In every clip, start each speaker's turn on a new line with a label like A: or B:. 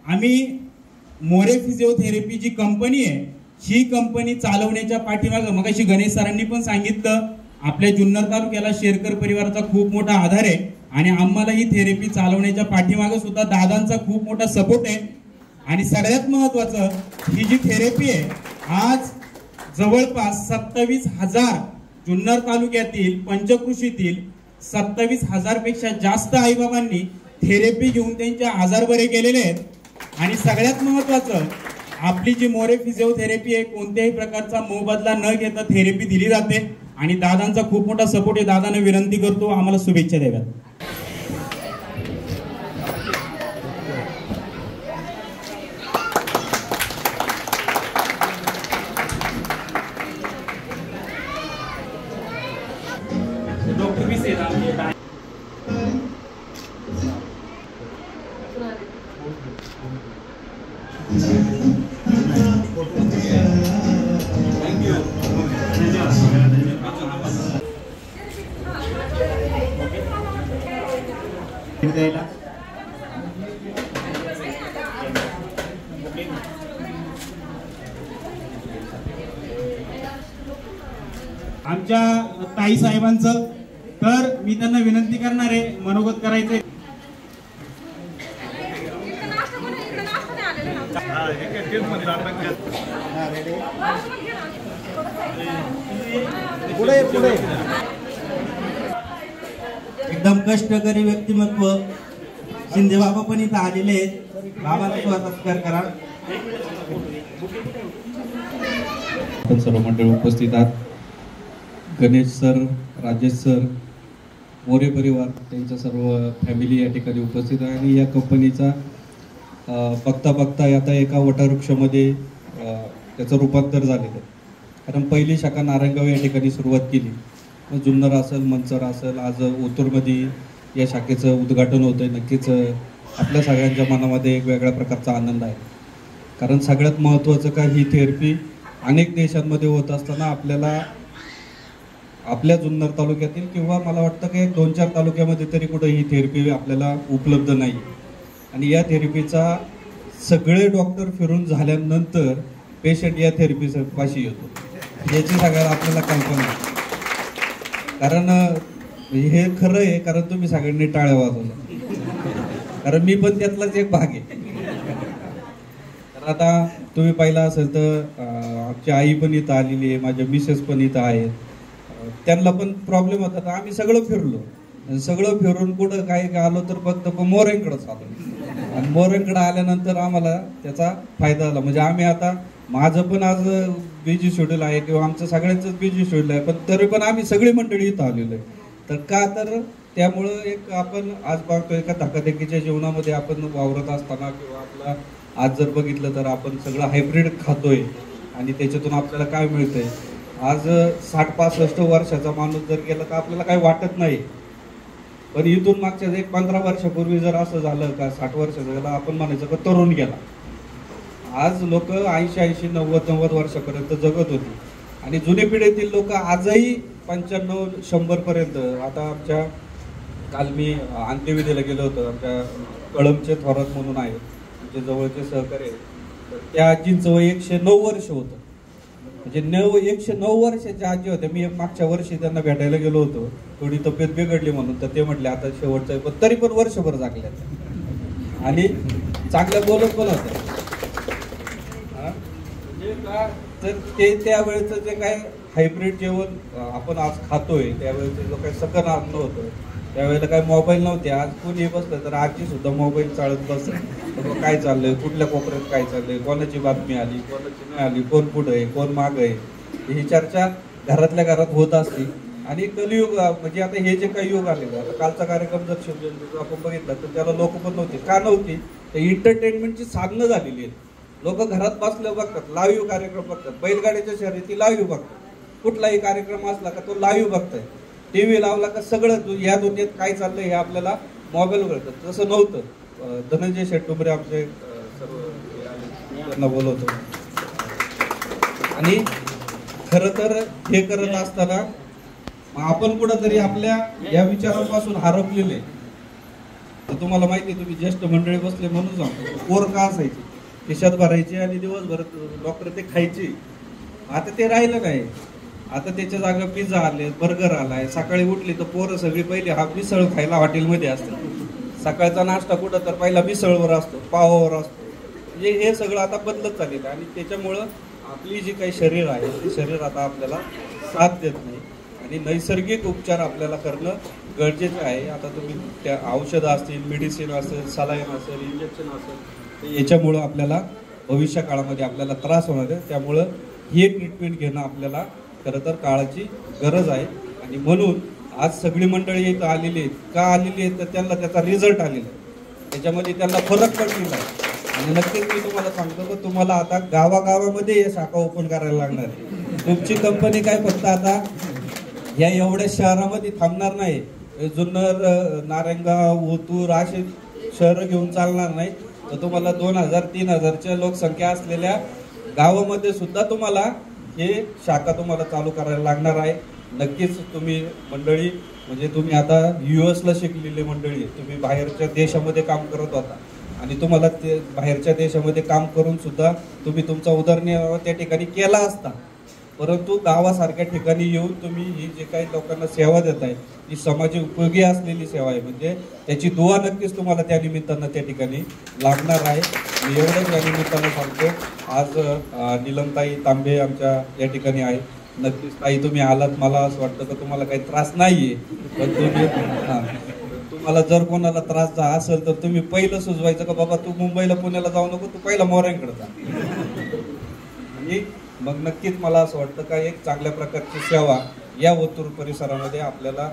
A: आम्ही मोरे फिजिओथेरपी जी कंपनी आहे ही कंपनी चालवण्याच्या पाठीमागं मगाशी गणेश सरांनी पण सांगितलं आपल्या जुन्नर तालुक्याला शेरकर परिवाराचा खूप मोठा आधार आहे आणि आम्हाला ही थेरपी चालवण्याच्या पाठीमागं सुद्धा दादांचा खूप मोठा सपोर्ट आहे। आणि सगळ्यात महत्त्वाचं ही जी थेरपी आहे आज जवळपास 27,000 जुन्नर तालुक्यातील पंचकृषीतील 27,000 पेक्षा जास्त आईबाबांनी थेरपी घेऊन त्यांचे आजार बरे केलेले आहेत। आणि सगळ्यात महत्त्वाचं आपली जी मोरे फिजिओथेरपी आहे कोणत्याही प्रकारचा मोबदला न घेता थेरपी दिली जाते आणि दादांचा खूप मोठा सपोर्ट आहे। दादांना विनंती करतो आम्हाला शुभेच्छा द्याव्यात। डॉक्टर भी से थैंक यू। आमच्या ताई साहेबांचं तर मी त्यांना विनंती करणार आहे मनोगत करायचंय।
B: एकदम कष्टकरी व्यक्तिमत्व शिंदे बाबा पण इथं आलेले आहेत। बाबांचा सत्कार करा।
C: आपण सर्व मंडळी उपस्थित आहात। गणेश सर, राजेश सर, मोरे परिवार त्यांच्या सर्व फॅमिली या ठिकाणी उपस्थित आहे आणि या कंपनीचा बघता बघता आता एका वटवृक्षामध्ये त्याचं रूपांतर झालेलं आहे। कारण पहिली शाखा नारायणगाव या ठिकाणी सुरुवात केली, जुन्नर असेल, मंचर असेल, आज ओतूरमध्ये या शाखेचं उद्घाटन होतं आहे। नक्कीच आपल्या सगळ्यांच्या मनामध्ये एक वेगळ्या प्रकारचा आनंद आहे। कारण सगळ्यात महत्त्वाचं का ही थेरपी अनेक देशांमध्ये होत असताना आपल्याला आपल्या जुन्नर तालुक्यातील किंवा मला वाटतं की 2-4 तालुक्यामध्ये तरी कुठं ही थेरपी आपल्याला उपलब्ध नाही। आणि या थेरपीचा सगळे डॉक्टर फिरून झाल्यानंतर पेशंट या थेरपी पाशी येतो याची सगळ्याला आपल्याला कल्पना आहे। कारण हे खरं आहे, कारण तुम्ही सगळ्यांनी टाळ्या वाजवल्या, कारण मी पण त्यातलाच एक भाग आहे। तर आता तुम्ही पाहिलं असेल तर आमची आई पण इथं आलेली आहे, माझ्या मिसेस पण इथं आहेत, त्यांना पण प्रॉब्लेम होता। तर आम्ही सगळं फिरलो, सगळं फिरून कुठं काय आलो तर फक्त मोरेंकडेच आलो आणि मोरेंकडे आल्यानंतर आम्हाला त्याचा फायदा झाला। म्हणजे आम्ही आता माझं पण आज बिझी शेड्यूल आहे किंवा आमचं सगळ्यांचंच बिझी शेड्यूल आहे, पण तरी पण आम्ही सगळी मंडळी इथं आलेलो आहे। तर का तर त्यामुळं एक आपण आज बघतो एका धकाधकीच्या जीवनामध्ये आपण वावरत असताना किंवा आपला आज जर बघितलं तर आपण सगळं हायब्रिड खातोय आणि त्याच्यातून आपल्याला काय मिळतंय। आज 60-65 वर्षाचा माणूस जर गेला तर आपल्याला काही वाटत नाही, पण इथून मागच्या 15 वर्षापूर्वी जर असं झालं का 60 वर्षाचा गेला आपण म्हणायचं का तरुण गेला। आज लोक 80-90 वर्षापर्यंत जगत होती आणि जुने पिढीतील लोक आजही 95-100 पर्यंत। आता आमच्या काल मी अंत्यविधीला गेलो होतो, आमच्या कळमचे थोरात म्हणून आहे आमचे जवळचे सहकारी, त्या आजींचं वय 109 वर्ष होतं। म्हणजे 109 वर्षाच्या आजी होत्या। मी मागच्या वर्षी त्यांना भेटायला गेलो होतो, थोडी तब्येत बिघडली म्हणून, तर ते म्हटले आता शेवटचं आहे, पण तरी पण वर्षभर जागल्या आणि चांगल्या बोलत पण होत्या। म्हणजे का तर ते त्यावेळेचं जे काय हायब्रिड जेवण आपण आज खातोय त्यावेळेचं जो काही सकन अन्न होतं त्यावेळेला काय मोबाईल नव्हते। आज कोणी बसलं तर आजी सुद्धा मोबाईल चालत बसलं, काय चाललंय, कुठल्या कोपऱ्यात काय चाललंय, कोणाची बातमी आली, कोणाची नाही आली, कोण पुढे आहे, कोण माग आहे, ही चर्चा घरातल्या घरात होत असते। आणि कलियुग म्हणजे आता हे जे काही युग आलेलं आता कालचा कार्यक्रम जर शिवजयंतीचा आपण बघितला तर त्याला लोक पण नव्हते, का नव्हती तर एंटरटेनमेंटची साधनं झालेली आहेत। लोक घरात बसल्या बघतात, लाईव्ह कार्यक्रम बघतात, बैलगाडीच्या शर्यती लाईव्ह बघतात, कुठलाही कार्यक्रम असला का तो लाईव्ह बघताय, टीव्ही लावला का सगळं या दुनियेत काय चाललंय हे आपल्याला मोबाईल कळतं। तसं नव्हतं। धनंजय शेट्टुंबरे आमचे सर्व त्यांना बोलवतो आणि खरं तर हे करत असताना मग आपण कुठंतरी आपल्या या विचारांपासून हरपलेले. तर तुम्हाला माहिती, तुम्ही ज्येष्ठ मंडळी बसले म्हणून सांगतो, पोर का असायची, खिशात भरायची आणि दिवसभर डॉक्टर ते खायची. आता ते राहिलं नाही. आता त्याच्या जागा पिझ्झा आले, बर्गर आलाय. सकाळी उठली तर पोरं सगळी पहिली हा मिसळ खायला हॉटेलमध्ये असतात. सकाळचा नाश्ता कुठं तर पहिला मिसळवर असतो, पावावर असतो. म्हणजे हे सगळं आता बदलत चाललेलं आहे. आणि त्याच्यामुळं आपली जी काही शरीर आहे ते शरीर आता आपल्याला साथ देत नाही. आणि नैसर्गिक उपचार आपल्याला करणं गरजेचं आहे. आता तुम्ही त्या औषधं असतील, मेडिसिन असेल, सलाईन असेल, इंजेक्शन असेल, याच्यामुळं आपल्याला भविष्य काळामध्ये आपल्याला त्रास होणार आहे. त्यामुळं हे ट्रीटमेंट घेणं आपल्याला खरं तर काळाची गरज आहे. आणि म्हणून आज सगळी मंडळी इथं आलेली आहेत. का आलेली आहेत तर त्यांना त्याचा रिझल्ट आलेला आहे, त्याच्यामध्ये त्यांना फरक पडलेला आहे. आणि नक्कीच मी तुम्हाला सांगतो की तुम्हाला आता गावागावामध्ये हे शाखा ओपन करायला लागणार आहे. तुमची कंपनी काय फक्त आता या एवढ्या शहरामध्ये थांबणार नाही. जुन्नर, नारायणगाव, ओतूर असे शहरं घेऊन चालणार नाही. तर तुम्हाला 2000-3000च्या लोकसंख्या असलेल्या गावामध्ये सुद्धा तुम्हाला हे शाखा तुम्हाला चालू करायला लागणार आहे. नक्कीच तुम्ही मंडळी, म्हणजे तुम्ही आता US ला शिकलेले मंडळी, तुम्ही बाहेरच्या देशामध्ये काम करत होता आणि तुम्हाला ते बाहेरच्या देशामध्ये काम करून सुद्धा तुम्ही तुमचा उदरनिर्वाह त्या ठिकाणी केला असता. परंतु गावासारख्या ठिकाणी येऊन तुम्ही ही जे काही लोकांना सेवा देत आहे ही समाज उपयोगी असलेली सेवा आहे. म्हणजे त्याची दुवा नक्कीच तुम्हाला त्या निमित्तानं त्या ठिकाणी लागणार आहे. मी एवढंच या निमित्तानं सांगतो. आज नीलमताई तांबे आमच्या या ठिकाणी आहे. नक्कीच ताई तुम्ही आलात, मला असं वाटतं की तुम्हाला काही त्रास नाहीये. पण तुम्ही तुम्हाला जर कोणाला त्रास असेल तर तुम्ही पहिलं सुचवायचं का बाबा तू मुंबईला पुण्याला जाऊ नको, तू पहिला मोऱ्यांकडे जा. आणि मग नक्कीच मला असं वाटतं का एक चांगल्या प्रकारची सेवा या ओतूर परिसरामध्ये आपल्याला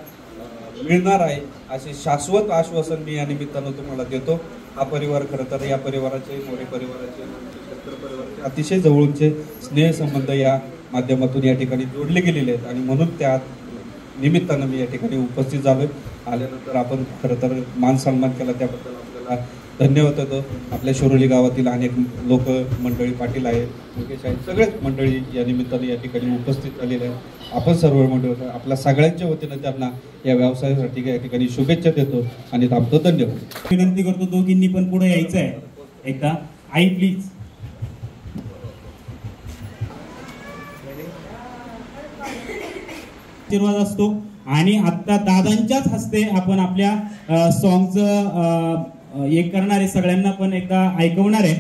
C: मिळणार आहे, असे शाश्वत आश्वासन मी या निमित्तानं तुम्हाला देतो. हा परिवार खरं तर या परिवाराचे, मोरे परिवाराचे, शेतकरी परिवाराचे अतिशय जवळचे स्नेहसंबंध या माध्यमातून या ठिकाणी जोडले गेलेले आहेत. आणि म्हणून त्या निमित्तानं मी या ठिकाणी उपस्थित झालोय. आल्यानंतर आपण खरं तर मान सन्मान केला, त्याबद्दल आपल्याला धन्यवाद देतो. आपल्या शिरोली गावातील अनेक लोक मंडळी, पाटील आहेत, मुकेश आहेत, सगळेच मंडळी या निमित्ताने या ठिकाणी उपस्थित झालेले आहेत. आपण सर्व मंडळी आपल्या सगळ्यांच्या वतीनं त्यांना या व्यवसायासाठी या ठिकाणी शुभेच्छा देतो आणि थांबतो. धन्यवाद.
A: विनंती करतो दोघींनी पण पुढे यायचं आहे. एकदा आई प्लीज. आशीर्वाद असतो आणि आता दादांच्याच हस्ते आपण आपल्या सॉंगचं एक करणार आहे, सगळ्यांना पण एकदा ऐकवणार आहे.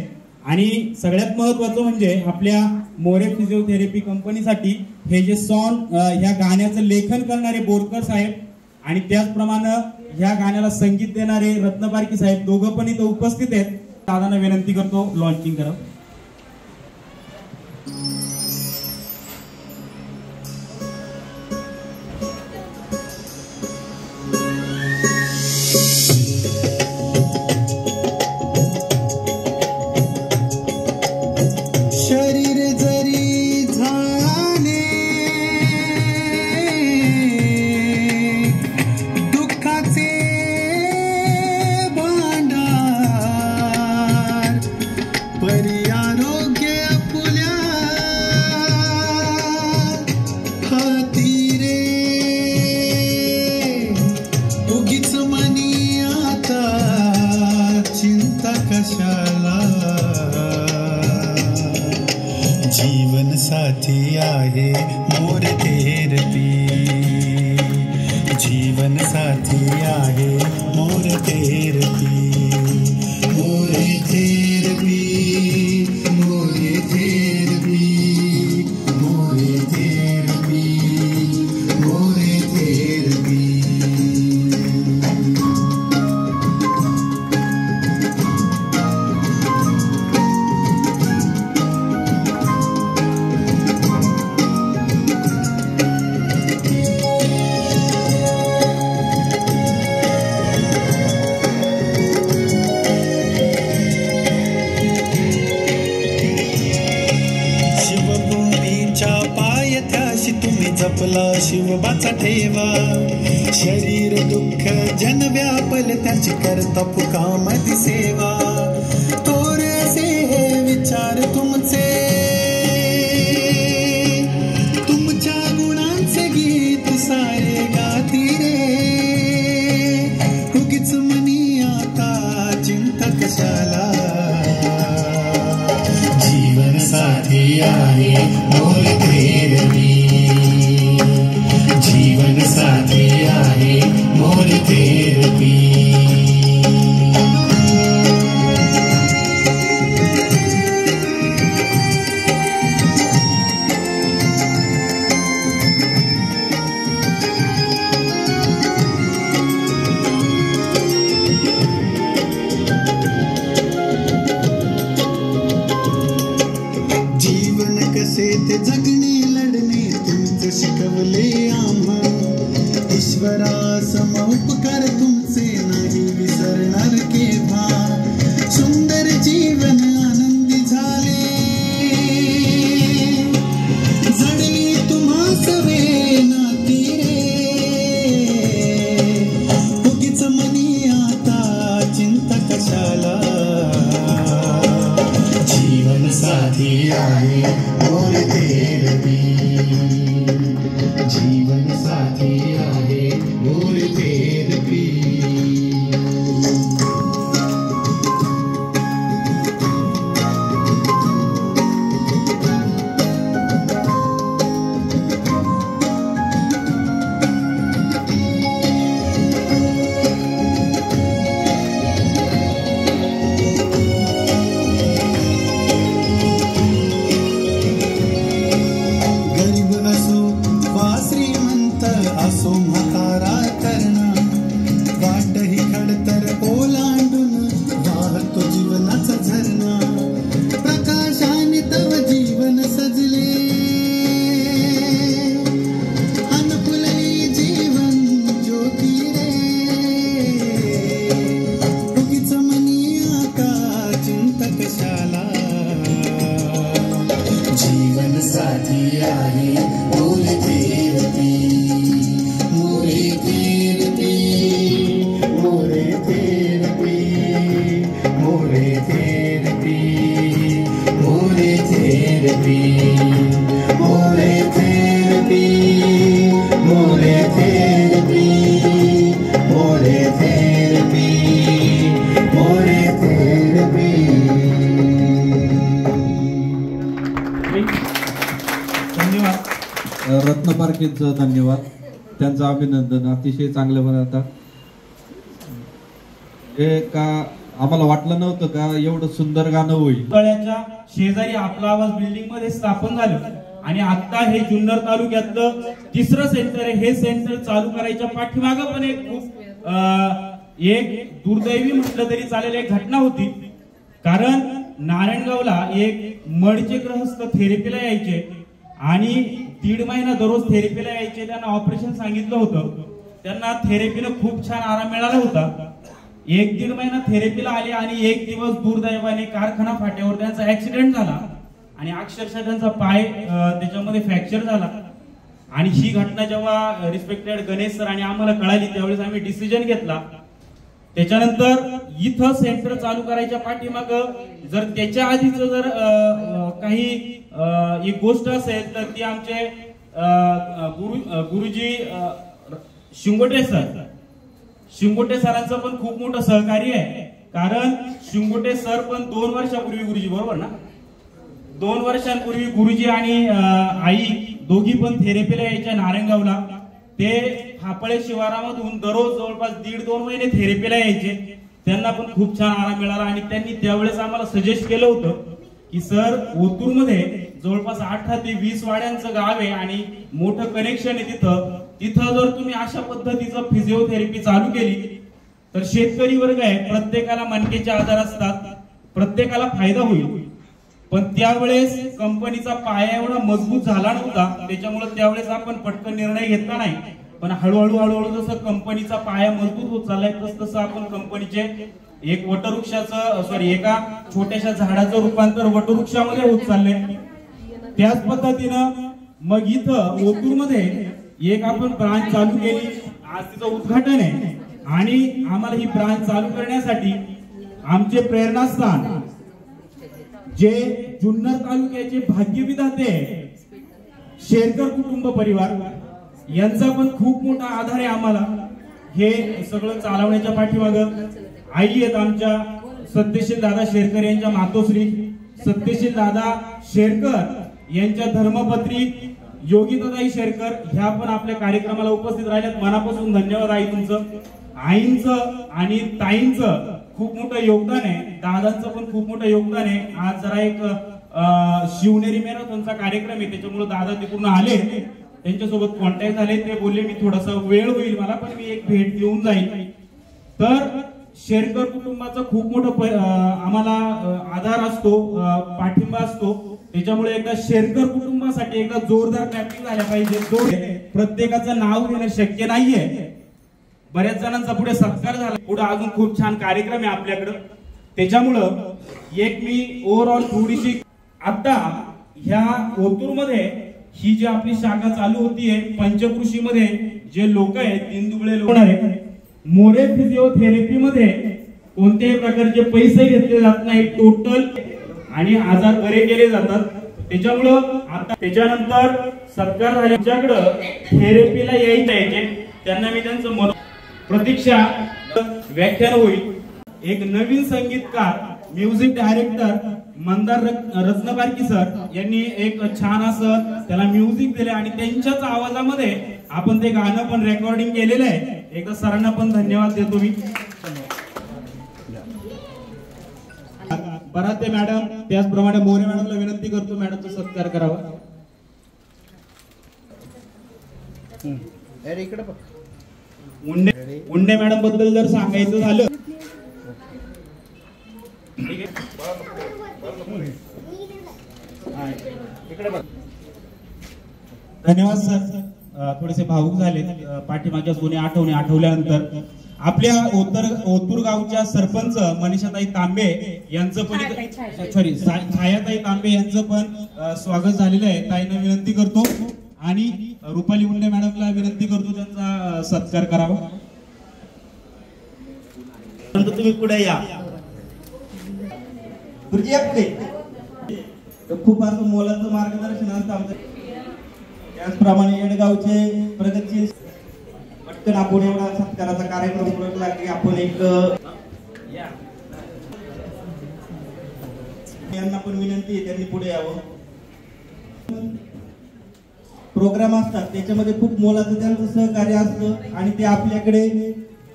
A: आणि सगळ्यात महत्वाचं म्हणजे आपल्या मोरे फिजिओथेरपी कंपनीसाठी हे जे सॉंग, ह्या गाण्याचं लेखन करणारे बोरकर साहेब आणि त्याचप्रमाणे ह्या गाण्याला संगीत देणारे रत्नपारखी साहेब, दोघं पण इथं उपस्थित आहेत. दादांना विनंती करतो लॉन्चिंग करा.
D: जीवन साथी आहे मोरे थेरपी, जीवन साथी आहे More therapy, More therapy, More therapy, More therapy, More therapy. जपला शिवबाचा ठेवा, शरीर दुःख जन व्यापल त्याची करता फुकामधी सेवा. तोर असे हे विचार तुमचे, तुमच्या गुणांचे गीत सारे ईश्वरा सम उपकार तुमचे नाही विसरणार केव्हा. सुंदर जीवन आनंदी झाले, जडली तुम्हा सवे नाती रे. उगीच मनी आता चिंता कशाला, जीवन साथी आहे मोर तेरपी. जीवन साथी आहे मोर तेरपी. असो म्हातारा तरणा, वाटही खडतर ओलांडून वाहतो जीवनाचा झरणा. प्रकाशाने तव जीवन सजले, अनफुलली जीवन ज्योती रे. उगीच मनी आका चिंता कशाला, जीवन साथी आहे मोर तेरपी. मोरे तेरपी, मोरे तेरपी, मोरे तेरपी, मोरे तेरपी, मोरे तेरपी, मोरे तेरपी, मोरे तेरपी, मोरे तेरपी.
A: धन्यवाद.
C: रत्न पारखेंचं धन्यवाद, त्यांचं अभिनंदन. अतिशय चांगलं बनवतात. हे का आम्हाला वाटलं नव्हतं का एवढं सुंदर गाणं होईल.
A: तळ्याच्या शेजारी आपला आवाज बिल्डिंग मध्ये स्थापन झालं आणि आता हे जुन्नर तालुक्यातलं तिसरं सेंटर आहे. हे सेंटर चालू करायच्या पाठीमागं पण एक खूप एक दुर्दैवी म्हटलं तरी चालेल एक घटना होती. कारण नारायणगावला एक मडचे ग्रहस्थ थेरपीला यायचे आणि 1.5 महिना दररोज थेरपीला यायचे. त्यांना ऑपरेशन सांगितलं होतं. त्यांना थेरपीनं खूप छान आराम मिळाला होता. 1-1.5 महिना थेरपीला आले आणि एक दिवस दुर्दैवाने कारखाना फाट्यावर त्यांचा ऍक्सिडेंट झाला आणि अक्षरशः त्यांचा पाय त्याच्यामध्ये फ्रॅक्चर झाला. आणि ही घटना जेव्हा रिस्पेक्टेड गणेश सर आणि आम्हाला कळाली त्यावेळेस आम्ही डिसिजन घेतला. त्याच्यानंतर इथं सेंटर चालू करायच्या पाठीमाग जर त्याच्या आधीच जर काही एक गोष्ट असेल तर ती आमचे गुरुजी शिंगोटे सरांचं पण खूप मोठं सहकार्य आहे. कारण शिंगोटे सर पण 2 वर्षापूर्वी गुरुजी बरोबर ना 2 वर्षांपूर्वी गुरुजी आणि आई दोघी पण थेरपीला यायच्या नारायणगावला. ते फापळे शिवारामधून दररोज जवळपास 1.5-2 महिने थेरपीला यायचे. त्यांना पण खूप छान आराम मिळाला आणि त्यांनी त्यावेळेस आम्हाला सजेस्ट केलं होतं की सर ओतूरमध्ये जवळपास 8 ते 20 वाड्यांचं गाव आहे आणि मोठं कनेक्शन आहे तिथं जर तुम्ही अशा पद्धतीचं फिजिओथेरपी चालू केली तर शेतकरी वर्ग आहे प्रत्येकाला मणक्याचे आजार असतात, प्रत्येकाला फायदा होईल. पण त्यावेळेस कंपनीचा पाया एवढा मजबूत झाला नव्हता. त्याच्यामुळे त्यावेळेस आपण पटकन निर्णय घेतला नाही. पण हळूहळू जसं कंपनीचा पाया मजबूत होत चाललाय तसं आपण कंपनीचे एक एका छोट्याशा झाडाचं रूपांतर वटवृक्षामध्ये होत चाललंय. त्याच पद्धतीनं मग इथं ओतूरमध्ये एक आपण ब्रांच चालू केली. आज तिचं उद्घाटन आहे आणि आम्हाला ही ब्रांच चालू करण्यासाठी आमचे प्रेरणास्थान जे जुन्नर तालुक्याचे भाग्यविधाते शेरकर कुटुंब परिवार यांचा पण खूप मोठा आधार आहे आम्हाला. हे सगळं चालवण्याच्या पाठीमागं आई आहेत आमच्या सत्यशील दादा शेरकर यांच्या मातोश्री सत्यशील दादा शेरकर यांच्या धर्मपत्री योगिताताई शेरकर ह्या पण आपल्या कार्यक्रमाला उपस्थित राहिल्यात. मनापासून धन्यवाद आई तुमचं. आईंचं आणि ताईंचं खूप मोठं योगदान आहे. दादांचं पण खूप मोठं योगदान आहे. आज जरा एक शिवनेरी मॅरेथॉनचा कार्यक्रम आहे त्याच्यामुळे दादा तिकडून आले. त्यांच्यासोबत कॉन्टॅक्ट झाले. ते बोलले मी थोडासा वेळ होईल मला पण मी एक भेट देऊन जाईल. तर शेरकर कुटुंबाचा खूप मोठा आम्हाला आधार असतो, पाठिंबा असतो. त्याच्यामुळे एकदा शेरकर कुटुंबासाठी एकदा जोरदार क्लॅपिंग झाल्या पाहिजे. प्रत्येकाचं नाव घेणं शक्य नाहीये, बऱ्याच जणांचा पुढे सत्कार झाला, पुढे अजून खूप छान कार्यक्रम आहे आपल्याकडं. त्याच्यामुळं एक मी ओव्हरऑल थोडीशी आता ह्या ओतूरमध्ये ही जी आपली शाखा चालू होतीये, पंचकृषी मध्ये जे लोक आहेत, दिनदुबळे लोक आहेत, मोरे फिजिओथेरपी मध्ये कोणत्याही प्रकारचे पैसे घेतले जात नाही, टोटल आणि आजार बरे केले जातात. त्याच्यामुळं आता त्याच्यानंतर सत्कार झाल्याच्याकडं थेरपीला यायचे त्यांना मी त्यांचं प्रतीक्षा व्याख्यान होईल. एक नवीन संगीतकार, म्युझिक डायरेक्टर मंदार रत्नबारकी सर यांनी एक छान असं त्याला म्युझिक दिले आणि त्यांच्याच आवाजामध्ये आपण ते गाणं पण रेकॉर्डिंग केलेलं आहे. एकदा सरांना पण धन्यवाद देतो मी. बराते मॅडम, त्याचप्रमाणे मोरे मॅडमला विनंती करतो मॅडमचा सत्कार करावा. उंडे मॅडम बद्दल जर सांगायचं झालं, धन्यवाद सर. थोडेसे भावुक झाले पाठीमागच्या जुन्या आठवणी आठवल्यानंतर. आपल्या ओतूर गावच्या सरपंच मनीषाताई तांबे यांचं पण छायाताई तांबे यांचं पण स्वागत झालेलं आहे. ताईंना विनंती करतो आणि रुपाली उंडे मॅडमला विनंती करतो त्यांचा सत्कार करावा.
B: तुम्ही पुढे या. खूप असं मोलाचं मार्गदर्शन असतं आमचं. त्याचप्रमाणे येडगावचे प्रगतशील पटकन आपण एवढा सत्काराचा कार्यक्रम उरकला की आपण एक यांना पण विनंती आहे त्यांनी पुढे यावं. प्रोग्राम असतात त्याच्यामध्ये खूप मोलाचं त्यांचं सहकार्य असतं आणि ते आपल्याकडे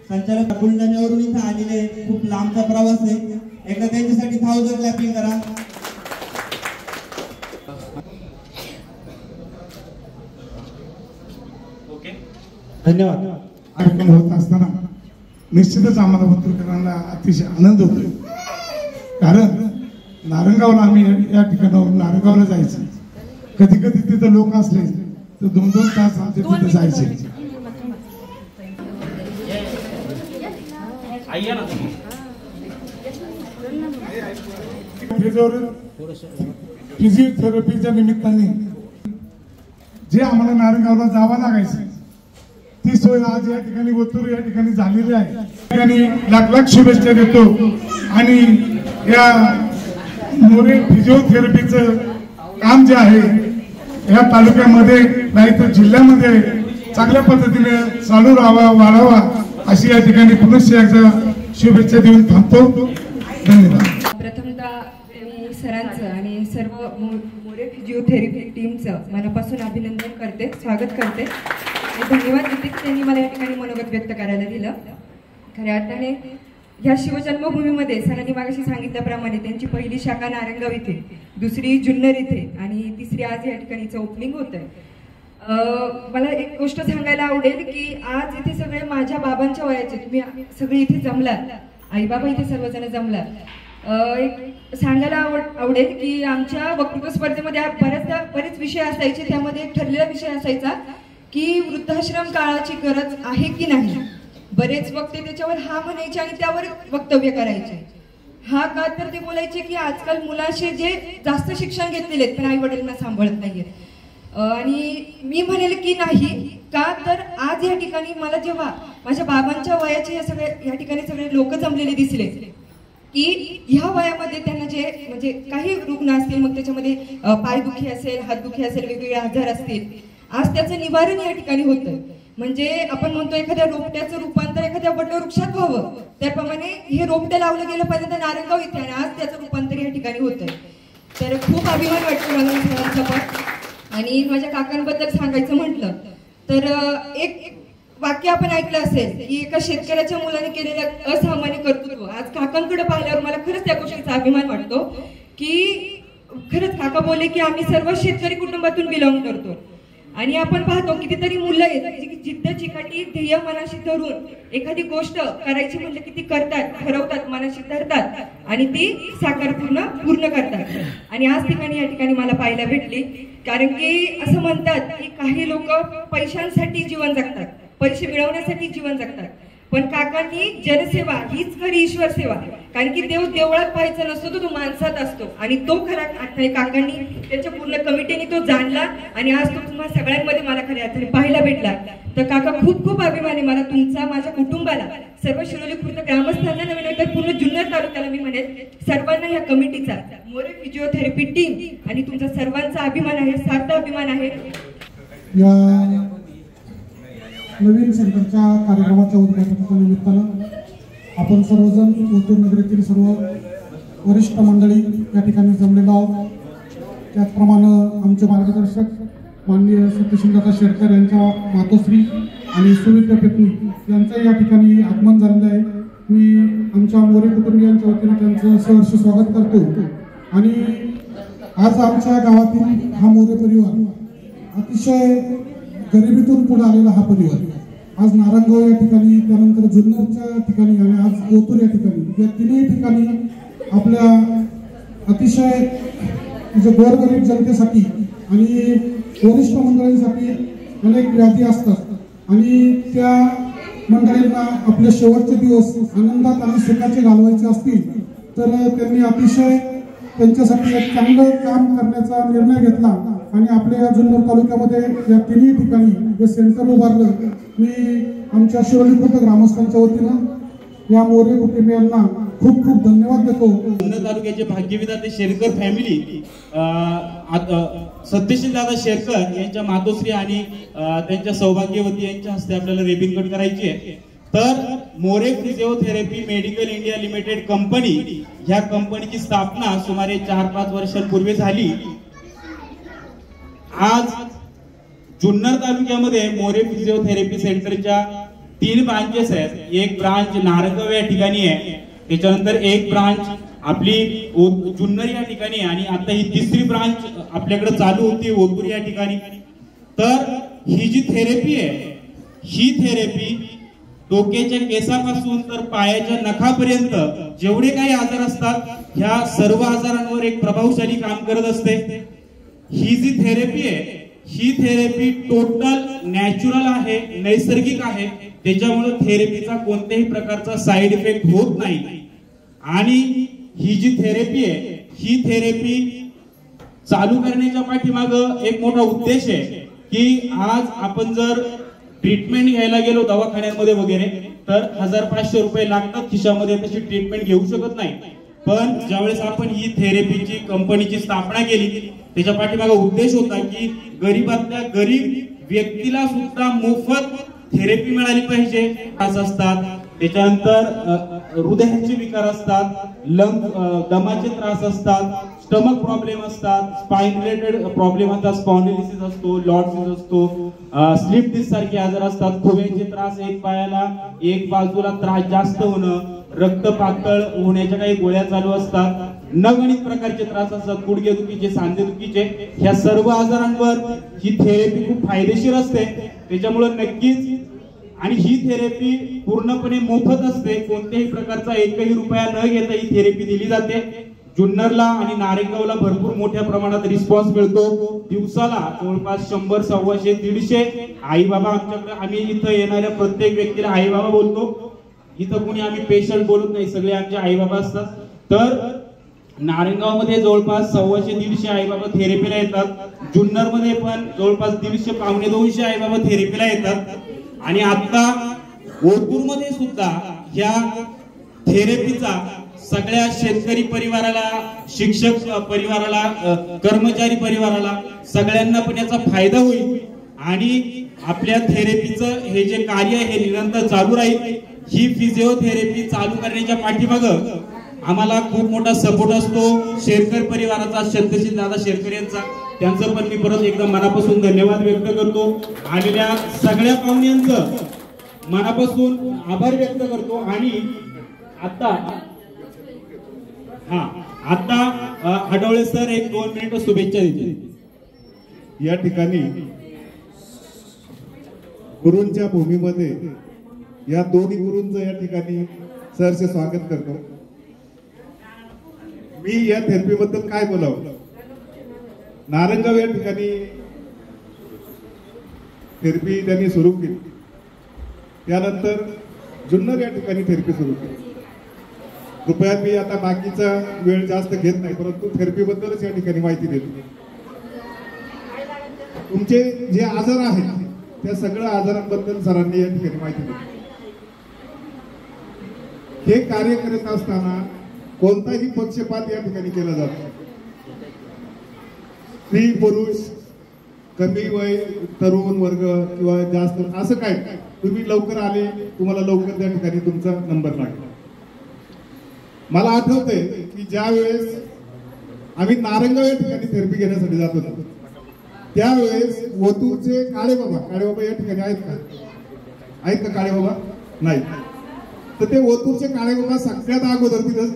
B: संचालक बुलढाण्यावरून इथं आलेले आहेत. खूप लांबचा प्रवास आहे. एकदा त्यांच्यासाठी 1000 क्लॅपिंग करा.
E: धन्यवाद. कार्यक्रम होत असताना निश्चितच आम्हाला ओतूरकरांना अतिशय आनंद होतोय, कारण नारंगावला आम्ही या ठिकाणावरून नारंगावला जायचं. कधी कधी तिथं लोक असले तर 2-2 तास आमचे तिथे जायचे. फिजिओथेरपीच्या निमित्ताने जे आम्हाला नारंगावला जावं लागायचं ती सोय आज या ठिकाणी ओतूर या ठिकाणी झालेली आहे. ठिकाणी लाख लाख शुभेच्छा देतो आणि या मोरे फिजिओथेरपीचं काम जे आहे या तालुक्यामध्ये नाही तर जिल्ह्यामध्ये चांगल्या पद्धतीने चालू राहावा, वाढावा अशी या ठिकाणी पुनश्च एकदा शुभेच्छा देऊन थांबतो. धन्यवाद.
F: प्रथमतः मी सरांचं आणि सर्व मोरे फिजिओथेरपी टीमचं मनापासून अभिनंदन करते, स्वागत करते. धन्यवाद देते की त्यांनी मला या ठिकाणी मनोगत व्यक्त करायला दिलं. खऱ्या अर्थाने ह्या शिवजन्मभूमीमध्ये सरांनी मागाशी सांगितल्याप्रमाणे त्यांची पहिली शाखा नारंगाव इथे, दुसरी जुन्नर इथे आणि तिसरी आज या ठिकाणीचं ओपनिंग होत आहे. मला एक गोष्ट सांगायला आवडेल की आज इथे सगळे माझ्या बाबांच्या वयाचे तुम्ही सगळे इथे जमलात, आई बाबा इथे सर्वजण जमलात. एक सांगायला आवडेल की आमच्या वक्तृत्व स्पर्धेमध्ये बरेच विषय असायचे. त्यामध्ये एक ठरलेला विषय असायचा की वृद्धाश्रम काळाची गरज आहे की नाही. बरेच वक्ते त्याच्यावर हा म्हणायचे आणि त्यावर वक्तव्य करायचे. हा का तर ते बोलायचे की आजकाल मुलाचे जे जास्त शिक्षण घेतलेले आहेत पण आई वडिलांना सांभाळत नाहीयेत. आणि मी म्हणेल की नाही का तर आज या ठिकाणी मला जेव्हा माझ्या बाबांच्या वयाचे या ठिकाणी सगळे लोक जमलेले दिसले की ह्या वयामध्ये त्यांना जे म्हणजे काही रुग्ण असतील, मग त्याच्यामध्ये पायदुखी असेल, हातदुखी असेल, वेगवेगळे आजार असतील, आज त्याचं निवारण या ठिकाणी होतं. म्हणजे आपण म्हणतो एखाद्या रोपट्याचं रूपांतर एखाद्या वटवृक्षात व्हावं, त्याप्रमाणे हे रोपटे लावलं गेलं पाहिजे तर नारंगाव इथे आणि आज त्याचं रूपांतर या ठिकाणी होतंय. तर खूप अभिमान वाटतो मला सरांचा पण. आणि माझ्या काकांबद्दल सांगायचं म्हटलं तर एक वाक्य आपण ऐकलं असेल की एका शेतकऱ्याच्या मुलाने केलेलं असामान्य कर्तृत्व. आज काकांकडे पाहिल्यावर मला खरंच त्या गोष्टीचा अभिमान वाटतो की खरंच काका बोलले की आम्ही सर्व शेतकरी कुटुंबातून बिलॉंग करतो. आणि आपण पाहतो कितीतरी मुलं आहेत जी जिद्द चिकाटी ध्येय मनाशी धरून एखादी गोष्ट करायची म्हणजे की ती करतात, ठरवतात, मनाशी धरतात आणि ती साकार पूर्ण करतात. आणि आज ठिकाणी या ठिकाणी मला पाहायला भेटली, कारण की असं म्हणतात की काही लोक पैशांसाठी जीवन जगतात, पैसे मिळवण्यासाठी जीवन जगतात, पण काकांनी जनसेवा हीच खरी ईश्वर सेवा. कारण की देव देवळात पाहायचा नसतो, तो माणसात असतो आणि तो खरा अर्थाने काकांनी त्यांच्या पूर्ण कमिटीने तो जाणला आणि आज तो तुम्हाला सगळ्यांमध्ये मला खऱ्या अर्थाने पाहायला भेटला. तर काका खूप खूप अभिमान आहे मला तुमचा, माझ्या कुटुंबाला, सर्व शिरोली खुर्द ग्रामस्थांना नव्हे तर पूर्ण जुन्नर तालुक्याला मी म्हणेन सर्वांना या कमिटीचा, मोरे फिजिओथेरपी टीम आणि तुमचा सर्वांचा अभिमान आहे, सार्थ अभिमान आहे.
E: या नवीन सेंटरच्या कार्यक्रमाच्या उद्घाटनाच्या निमित्तानं आपण सर्वजण ओतूर नगरीतील सर्व वरिष्ठ मंडळी या ठिकाणी जमलेलो आहोत. त्याचप्रमाणे आमचे मार्गदर्शक माननीय सत्यशीलदादा शेरकर यांच्या मातोश्री आणि सुविद्या पेटणी यांचं या ठिकाणी आगमन झालेलं आहे. मी आमच्या मोरे कुटुंबियांच्या वतीनं त्यांचं सहर्ष स्वागत करतो. आणि आज आमच्या गावातील हा मोरे परिवार अतिशय गरिबीतून पुढे आलेला हा परिवार आज नारायणगाव या ठिकाणी, त्यानंतर जुन्नरच्या ठिकाणी आणि आज ओतूर या ठिकाणी, या तिन्ही ठिकाणी आपल्या अतिशय म्हणजे गोरगरीब जनतेसाठी आणि वरिष्ठ मंडळींसाठी अनेक व्याधी असतात आणि त्या मंडळींना आपले शेवटचे दिवस आनंदात आणि सुखाचे घालवायचे असतील तर त्यांनी अतिशय त्यांच्यासाठी एक चांगलं काम करण्याचा निर्णय घेतला आणि आपल्या या जुन्नर तालुक्यामध्ये या तिन्ही ठिकाणी जे सेंटर उभारलं, मी आमच्या शिरोली खुर्द ग्रामस्थांच्या वतीनं या मोरे कुटुंबियांना खूप खूप धन्यवाद देतो.
A: जुन्नर तालुक्याचे भाग्यविधाते शेरकर फॅमिली सत्यशीलदादा शेरकर यांच्या मातोश्री आणि त्यांच्या सौभाग्यवती यांच्या हस्ते आपल्याला रिबीन कट करायची आहे. तर More physiotherapy medical India limited company, ह्या कंपनीची स्थापना सुमारे 4-5 वर्षांपूर्वी झाली. आज जुन्नर तालुक्यामध्ये मोरे फिजिओथेरपी सेंटरच्या 3 ब्रांचेस आहेत. एक ब्रांच नारगाव या ठिकाणी आहे, त्याच्यानंतर एक ब्रांच आपली जुन्नर या ठिकाणी आणि आता ही 3री ब्रांच आपल्याकडे चालू होती ओतूर या ठिकाणी. तर ही जी थेरपी आहे, ही थेरपी डोक्याच्या केसापासून तर पायाच्या नखापर्यंत जेवढे काही आजार असतात, ह्या सर्व आजारांवर एक प्रभावशाली काम करत असते. ही जी थेरपी आहे, ही थेरपी टोटल नॅचरल आहे, नैसर्गिक आहे, त्याच्यामुळे थेरपीचा कोणत्याही प्रकारचा साइड इफेक्ट होत नाही. आणि ही जी थेरपी आहे, ही थेरपी चालू करण्याच्या पाठीमागं एक मोठा उद्देश आहे की आज आपण जर ट्रीटमेंट घ्यायला गेलो दवाखान्यांमध्ये वगैरे तर 1,000-500 रुपये लागतात खिशामध्ये, तशी ट्रीटमेंट घेऊ शकत नाही. पण ज्यावेळेस आपण ही थेरपीची कंपनीची स्थापना केली, त्याच्या पाठीमागे उद्देश होता की गरीबातल्या गरीब व्यक्तीला सुद्धा मोफत थेरपी मिळाली पाहिजे. त्रास असतात, त्याच्यानंतर हृदयाचे विकार असतात, दमाचे त्रास असतात, स्टमक प्रॉब्लेम असतात, स्पाइन रिलेटेड प्रॉब्लेम असतात, स्पॉन्डिलिसिस असतो, लॉर्डसिस असतो, स्लीप डिस सारखे आजार असतात, खुवेचे त्रास, एक पायाला एक बाजूला त्रास जास्त होणं, रक्त पातळ होण्याच्या काही गोळ्या चालू असतात, नगणित प्रकारचे त्रास असतात, गुडघेदुखीचे, सांधेदुखीचे, ह्या सर्व आजारांवर ही थेरपी खूप फायदेशीर असते. त्याच्यामुळे नक्कीच, आणि ही थेरपी पूर्णपणे मोफत असते, कोणत्याही प्रकारचा एकही रुपया न घेता ही थेरपी दिली जाते. जुन्नरला आणि नारायणगावला भरपूर मोठ्या प्रमाणात रिस्पॉन्स मिळतो. दिवसाला जवळपास 100, 125, 150 आई बाबा आमच्याकडे, आम्ही इथं येणाऱ्या प्रत्येक व्यक्तीला आई बाबा बोलतो. इथं कोणी आम्ही पेशंट बोलत नाही, सगळे आमचे आई बाबा असतात. तर नारायणगाव मध्ये जवळपास 125-150 आई बाबा थेरपीला येतात. जुन्नर मध्ये पण जवळपास 150, पावणे 200 आई बाबा थेरपीला येतात. आणि आता ओतूर मध्ये सुद्धा या थेरपीचा सगळ्या शेतकरी परिवाराला, शिक्षक परिवाराला, कर्मचारी परिवाराला, सगळ्यांना पण याचा फायदा होईल. आणि आपल्या थेरपीचं हे जे कार्य हे निरंतर चालू राहील. ही फिजिओथेरपी चालू करण्याच्या पाठीमागं आम्हाला खूप मोठा सपोर्ट असतो शेरकर परिवाराचा, सत्यशीलदादा शेरकर यांचा. त्यांचं पण मी परत एकदा मनापासून धन्यवाद व्यक्त करतो. आलेल्या सगळ्या पाहुण्यांचं मनापासून आभार व्यक्त करतो. आणि आता आठवले सर 1-2 मिनिट शुभेच्छा देतील.
G: या ठिकाणी
E: गुरूंच्या भूमीमध्ये या दोन्ही गुरूंचं या ठिकाणी सरचे स्वागत करतो. मी या थेरपीबद्दल काय बोलावं. नारंगाव या ठिकाणी थेरपी त्यांनी सुरू केली, त्यानंतर जुन्नर या ठिकाणी थेरपी सुरू केली. कृपया मी आता बाकीचा वेळ जास्त घेत नाही, परंतु थेरपीबद्दलच या ठिकाणी माहिती देतो. तुमचे जे आजार आहेत त्या सगळ्या आजारांबद्दल सरांनी या ठिकाणी माहिती दिली. हे कार्य करत असताना कोणताही पक्षपात या ठिकाणी केला जातो. स्त्री पुरुष, कमी वय, तरुण वर्ग किंवा जास्त असं काय, तुम्ही लवकर आले तुम्हाला लवकर त्या ठिकाणी तुमचा नंबर लागेल. मला आठवतंय की ज्या वेळेस आम्ही नारंगाव या ठिकाणी थेरपी घेण्यासाठी जात होतो त्यावेळेस ओतूरचे काळेबाबा या ठिकाणी आहेत का काळेबाबा? नाही. तर ते ओतूरचे काळेबाबा सगळ्यात अगोदर तिथं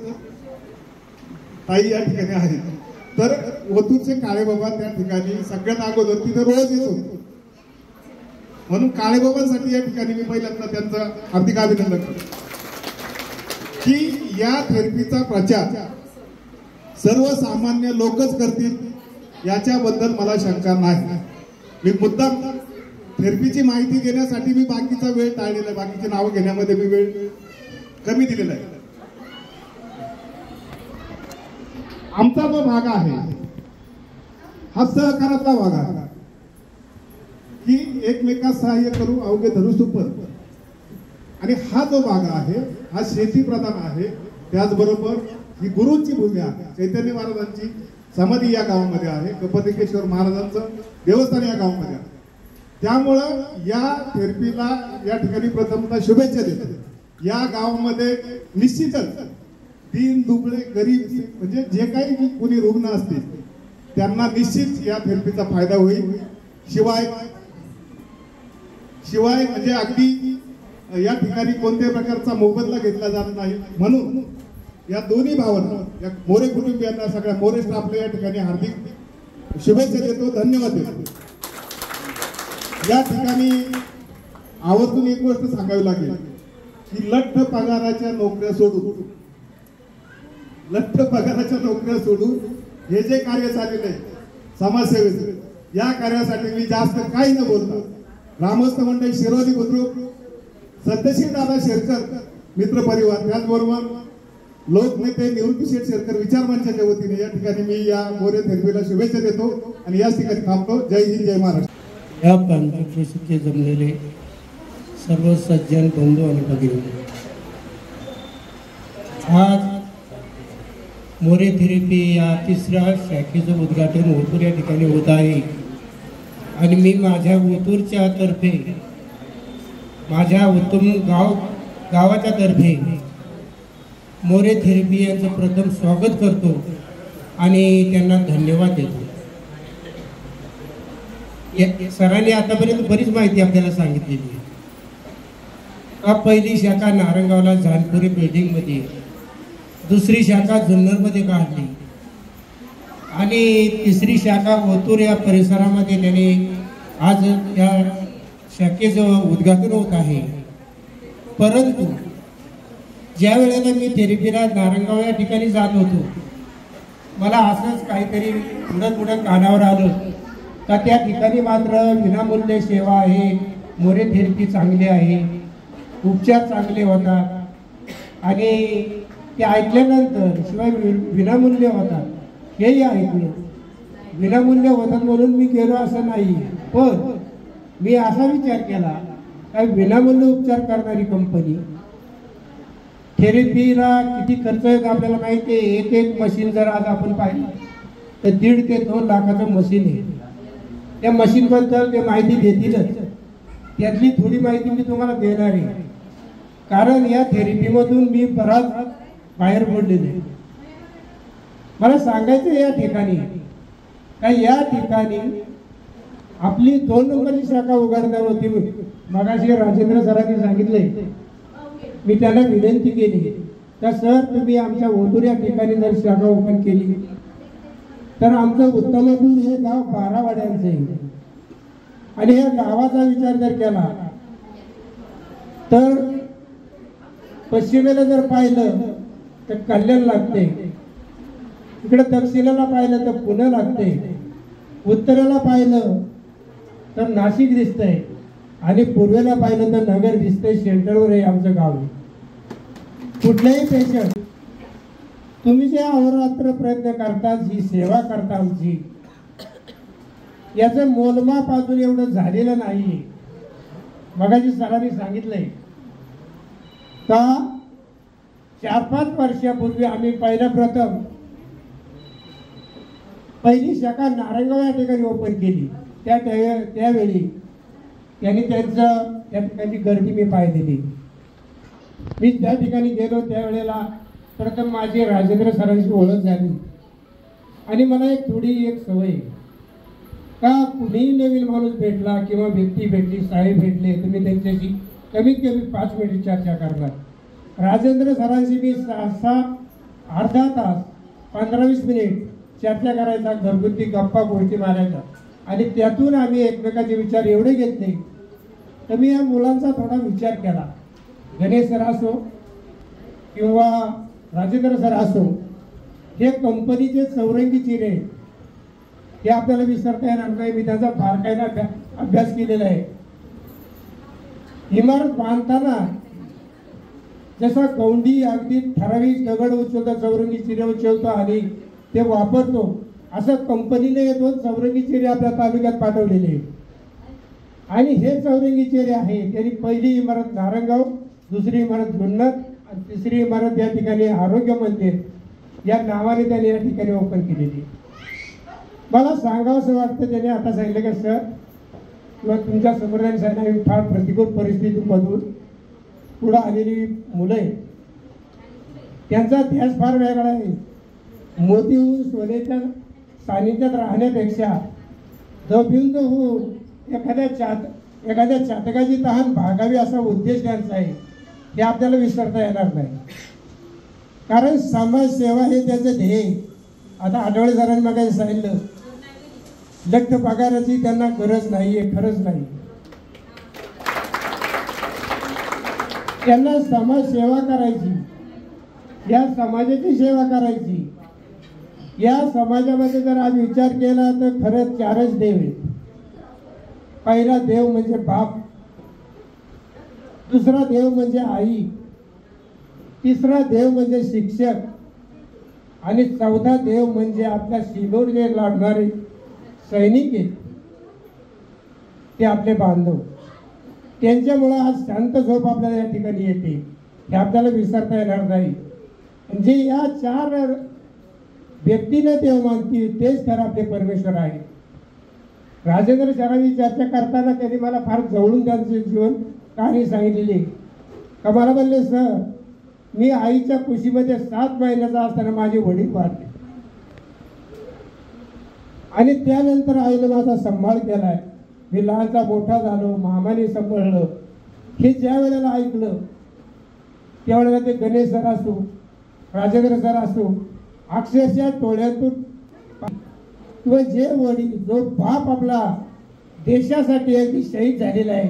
E: ताई या ठिकाणी आहेत. तर ओतूरचे काळेबाबा त्या ठिकाणी सगळ्यात अगोदर तिथं रोज येत होते. म्हणून काळेबाबांसाठी या ठिकाणी मी पहिल्यांदा त्यांचं हार्दिक अभिनंदन करतो की या थेरपीचा प्रचार सर्वसामान्य लोकच करतील याच्याबद्दल मला शंका नाही. मी मुद्दाम थेरपीची माहिती देण्यासाठी मी बाकीचा वेळ टाळलेला आहे, बाकीची नावं घेण्यामध्ये मी वेळ कमी दिलेला आहे. आमचा जो भाग आहे हा सहकाराचा भाग आहे की एकमेकास सहाय्य करू अवघे धरू सुपर. आणि हा जो भाग आहे हा शेती प्रधान आहे. त्याचबरोबर ही गुरूंची भूमी आहे. चैतन्य महाराजांची समाधी या गावामध्ये आहे, कपतिकेश्वर महाराजांचं देवस्थान या गावामध्ये आहे. त्यामुळं या थेरपीला या ठिकाणी प्रथमतः शुभेच्छा देतो. या गावामध्ये निश्चितच दीन दुबळे गरीब म्हणजे जे काही कोणी रुग्ण असतील त्यांना निश्चित या थेरपीचा फायदा होईल. शिवाय म्हणजे अगदी या ठिकाणी कोणत्याही प्रकारचा मोबदला घेतला जात नाही. म्हणून या दोन्ही भावांना, या मोरे कुटुंबियांना, सगळ्या मोरे स्टाफला या ठिकाणी हार्दिक शुभेच्छा देतो, धन्यवाद देतो. या ठिकाणी आवर्जून एक गोष्ट सांगावी लागेल की लठ्ठ पगाराच्या नोकऱ्या सोडून हे जे कार्य चाललेलं आहे समाजसेवेचं, या कार्यासाठी मी जास्त काही न बोलता ग्रामस्थ मंडळ शिरोली बुद्रुक, सत्यशील दादा शेरकर मित्र परिवार, त्याचबरोबर लोकनेते निवृत्ती शेठ शेरकर विचार मंचाच्या वतीने या ठिकाणी मी या मोरे थेरपीला शुभेच्छा देतो आणि याच ठिकाणी थांबतो. जय हिंद, जय महाराष्ट्र.
G: या प्रांतकृषीचे जमलेले सर्व सज्जन बंधू आणि भगिनी, आज मोरे थेरपी या तिसऱ्या शाखेचं उद्घाटन ओतूर या ठिकाणी होत आहे. आणि मी माझ्या ओतूरच्या तर्फे, माझ्या उत्तम गावाच्या तर्फे मोरे थेरपी यांचं प्रथम स्वागत करतो आणि त्यांना धन्यवाद देतो. सरांनी आतापर्यंत बरीच माहिती आपल्याला सांगितलेली आहे. पहिली शाखा नारंगावला जानपुरी बिल्डिंगमध्ये, दुसरी शाखा जुन्नरमध्ये काढली आणि तिसरी शाखा ओतूर या परिसरामध्ये त्याने आज या शाखेचं उद्घाटन होत आहे. परंतु ज्या वेळेला मी थेरपीला नारंगाव या ठिकाणी जात होतो, मला असंच काहीतरी उडत कानावर आलं का त्या ठिकाणी मात्र विनामूल्य सेवा आहे, मोरे थेरपी चांगली आहे, उपचार चांगले होतात आणि ते ऐकल्यानंतर शिवाय विनामूल्य होतात हेही ऐकलं. विनामूल्य होतात म्हणून मी गेलो असं नाही, पण मी असा विचार केला काय विनामूल्य उपचार करणारी कंपनी, थेरपीला किती खर्च येतो आपल्याला माहिती आहे. एक मशीन जर आज आपण पाहिलं तर 1.5 ते 2 लाखाचं मशीन आहे. त्या मशीनबद्दल ते माहिती देतीलच, त्यातली थोडी माहिती मी तुम्हाला देणार आहे. कारण या थेरपीमधून मी बराच बाहेर पडलेले. मला सांगायचं या ठिकाणी काय, या ठिकाणी आपली 2 नंबरची शाखा उघडणार होती. मगाशी राजेंद्र सरांनी सांगितले, मी त्यांना विनंती केली तर सर तुम्ही आमच्या ओतूर या ठिकाणी जर शाखा ओपन केली तर आमचं उत्तमपूर हे गाव 12 वाड्यांचं आहे आणि या गावाचा विचार जर केला तर पश्चिमेला जर पाहिलं तर कल्याण लागते, इकडे दक्षिणेला पाहिलं तर पुणे लागते, उत्तरेला पाहिलं तर नाशिक दिसतंय आणि पूर्वेला पाहिलं तर नगर दिसतंय. सेंटरवर आहे आमचं गाव. कुठल्याही पेशंट तुम्ही जे अहोरात्र प्रयत्न करता, जी सेवा करता आमची, याचं मोलमाप अजून एवढं झालेलं नाही. मगाशी सरांनी सांगितलंय का 4-5 वर्षापूर्वी आम्ही प्रथम पहिली शाखा नारायणगाव या ठिकाणी ओपन केली. त्यावेळी त्यांनी त्या ठिकाणी गर्दी मी पाहिलेली. मी त्या ठिकाणी गेलो त्यावेळेला प्रथम माझी राजेंद्र सरांची ओळख झाली आणि मला एक सवय का कुणीही नवीन माणूस भेटला किंवा व्यक्ती भेटली, साहेब भेटले, तुम्ही त्यांच्याशी कमीत कमी 5 मिनिट चर्चा करणार. राजेंद्र सरांशी मी अर्धा तास 15-20 मिनिट चर्चा करायचा, घरगुती गप्पा गोष्टी मारायचा आणि त्यातून आम्ही एकमेकाचे विचार एवढे घेतले तर मी या मुलांचा थोडा विचार केला. गणेश सर असो किंवा राजेंद्र सर असो, हे कंपनीचे चौरंगी चिरे हे आपल्याला विसरता येणार नाही. मी त्याचा बारकाईने अभ्यास केलेला आहे. इमारत बांधताना जसा गौंडी अगदी ठराविक दगड उचलतो, चौरंगी चिरे उचलतो आणि ते वापरतो, असं कंपनीने हे 2 चौरंगी चिरे आपल्या तालुक्यात पाठवलेले आणि हे चौरंगी चिरे आहे. त्यांनी पहिली इमारत नारायणगाव, दुसरी इमारत जुन्नर आणि तिसरी इमारत या ठिकाणी आरोग्य मंदिर या नावाने त्यांनी या ठिकाणी ओपन केलेली. मला सांगावं असं वाटतं, त्याने आता सांगितलं की सर किंवा तुमच्या समोर सांगितलं फार प्रतिकूल परिस्थितीमधून पुढे आलेली मुलं आहेत, त्यांचा ध्यास फार वेगळा आहे. मोती होऊन सोन्याच्या सानिध्यात राहण्यापेक्षा दबिंद होऊन एखाद्या चातकाची तहान भागावी असा उद्देश त्यांचा आहे. हे आपल्याला विसरता येणार नाही, कारण समाजसेवा हे त्याचं ध्येय. आता आठवडे सरांनी मग सांगितलं लठ पगाराची त्यांना गरज नाहीये, खरंच नाही. त्यांना समाजसेवा करायची, या समाजाची सेवा करायची. या समाजामध्ये जर आज विचार केला तर खरंच 4च देव आहेत. पहिला देव म्हणजे बाप, दुसरा देव म्हणजे आई, तिसरा देव म्हणजे शिक्षक आणि 4था देव म्हणजे आपल्या सीमेवर जे लढणारे सैनिक आहेत, ते आपले बांधव. त्यांच्यामुळं आज शांत झोप आपल्याला या ठिकाणी येते, हे आपल्याला विसरता येणार नाही. म्हणजे या 4 व्यक्तीने देव मानतील तेच खरं आपले परमेश्वर आहे. राजेंद्र सरांनी चर्चा करताना त्यांनी मला फार जवळून त्यांचे जीवन कहाणी सांगितलेली. का मला म्हणले सर, मी आईच्या कुशीमध्ये 7 महिन्याचा असताना माझे वडील वारले आणि त्यानंतर आईने माझा सांभाळ केलाय. मी लहानचा मोठा झालो, मामाने सांभाळलं. हे ज्या वेळेला ऐकलं त्यावेळेला ते गणेश सर असो, राजेंद्र सर असो, अक्षरशः डोळ्यातून किंवा जे वडील, जो बाप आपला देशासाठी अगदी शहीद झालेला आहे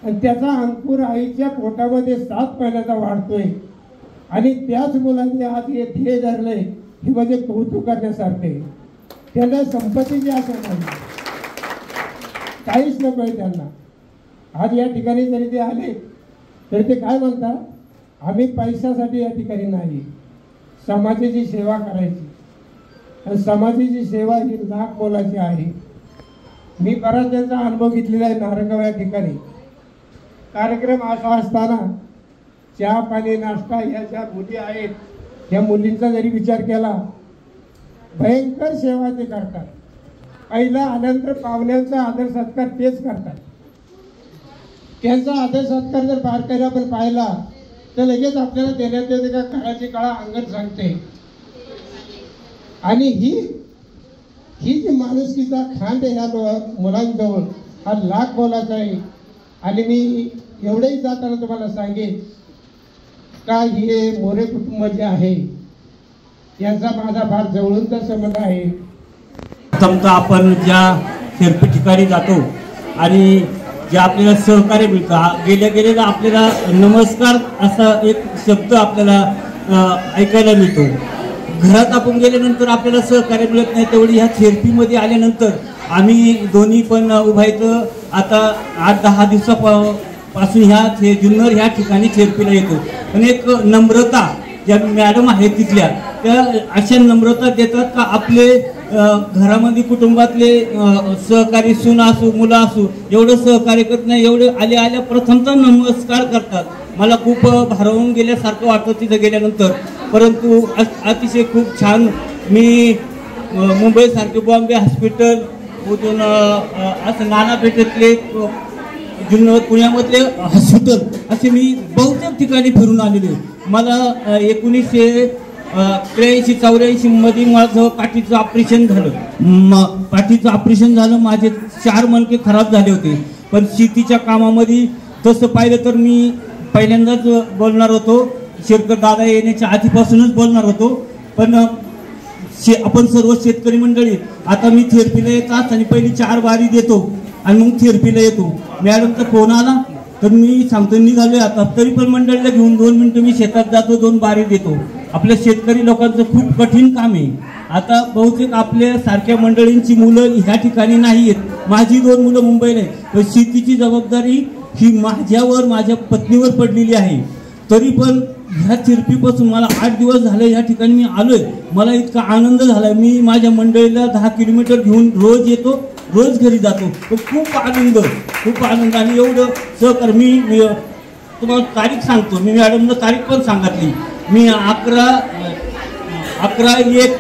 G: आणि त्याचा अंकुर आईच्या पोटामध्ये 7 महिन्याचा वाढतोय आणि त्याच मुलांनी आज हे ध्येय धरलंय, हे म्हणजे कौतुक करण्यासारखे. त्यांना संपत्तीची आशा नाही, काहीच नको आहे त्यांना. आज या ठिकाणी जरी ते आले तरी ते काय म्हणतात, आम्ही पैशासाठी या ठिकाणी नाही, समाजाची सेवा करायची. आणि समाजाची सेवा ही लाख मोलाची आहे. मी बराच त्यांचा अनुभव घेतलेला आहे. नारायणगाव या ठिकाणी कार्यक्रम असा असताना चहा पाणी नाश्ता या ज्या मुली आहेत, त्या मुलींचा जरी विचार केला, भयंकर सेवा ते करतात. पहिला आल्यानंतर पाहुण्यांचा आदर सत्कार तेच करतात. त्यांचा आदर सत्कार जर बारकाईने आपण पाहिला तर लगेच आपल्याला देण्यात येते का काळाची काळा अंगण सांगते. आणि ही जी माणुसकीचा खांड आहे ह्या मुलांजवळ, हा लाख मोलाचा आहे. आणि मी एवढंही जाताना तुम्हाला सांगेन का हे मोरे कुटुंब जे आहे यांचा माझा फार जवळूनचा संबंध आहे.
H: प्रथमतः आपण ज्या थेरपी ठिकाणी जातो आणि जे आपल्याला सहकार्य मिळतं. गेल्या आपल्याला नमस्कार असा एक शब्द आपल्याला ऐकायला मिळतो. घरात आपण गेल्यानंतर आपल्याला सहकार्य मिळत नाही, तेवढी ह्या थेरपीमध्ये आल्यानंतर आम्ही दोन्ही पण उभा इथं आता 8-10 दिवसापासून जुन्नर ह्या ठिकाणी थेरपीला येतो. पण एक नम्रता ज्या मॅडम आहेत तिथल्या, त्या अशा नम्रता देतात का आपले घरामध्ये कुटुंबातले सहकारी सून असू मुलं असू एवढं सहकार्य करत नाही, एवढे आल्या प्रथमतः नमस्कार करतात. मला खूप भारावून गेल्यासारखं वाटतं तिथं गेल्यानंतर. परंतु अतिशय खूप छान. मी मुंबईसारखे बॉम्बे हॉस्पिटल मधून असं नानापेठेतले जुन्नर पुण्यामधले हॉस्पिटल असे मी बहुतेक ठिकाणी फिरून आलेले. मला 1983-84 मध्ये माझं पाठीचं ऑपरेशन झालं. माझे 4 मणके खराब झाले होते. पण शेतीच्या कामामध्ये तसं पाहिलं तर मी पहिल्यांदाच बोलणार होतो. शेरकर दादा येण्याच्या आधीपासूनच बोलणार होतो. पण आपण सर्व शेतकरी मंडळी आता मी थेरपीला येतात आणि पहिली 4 बारी देतो आणि मग थेरपीला येतो. मॅडमचा फोन आला तर मी सांगतो निघालोय आता. तरी पण मंडळीला घेऊन 2 मिनिटं मी शेतात जातो, 2 बारी देतो. आपल्या शेतकरी लोकांचं खूप कठीण काम आहे. आता बहुतेक आपल्या सारख्या मंडळींची मुलं ह्या ठिकाणी नाही आहेत. माझी 2 मुलं मुंबईला आहेत. पण शेतीची जबाबदारी ही माझ्यावर माझ्या पत्नीवर पडलेली आहे. तरी पण ह्या थेरपीपासून मला 8 दिवस झाले ह्या ठिकाणी मी आलोय. मला इतका आनंद झाला. मी माझ्या मंडळीला 10 किलोमीटर घेऊन रोज येतो, रोज घरी जातो. खूप आनंद आणि एवढं सहकार. मी तुम्हाला तारीख सांगतो. मी मॅडमनं तारीख पण सांगितली. मी 11-1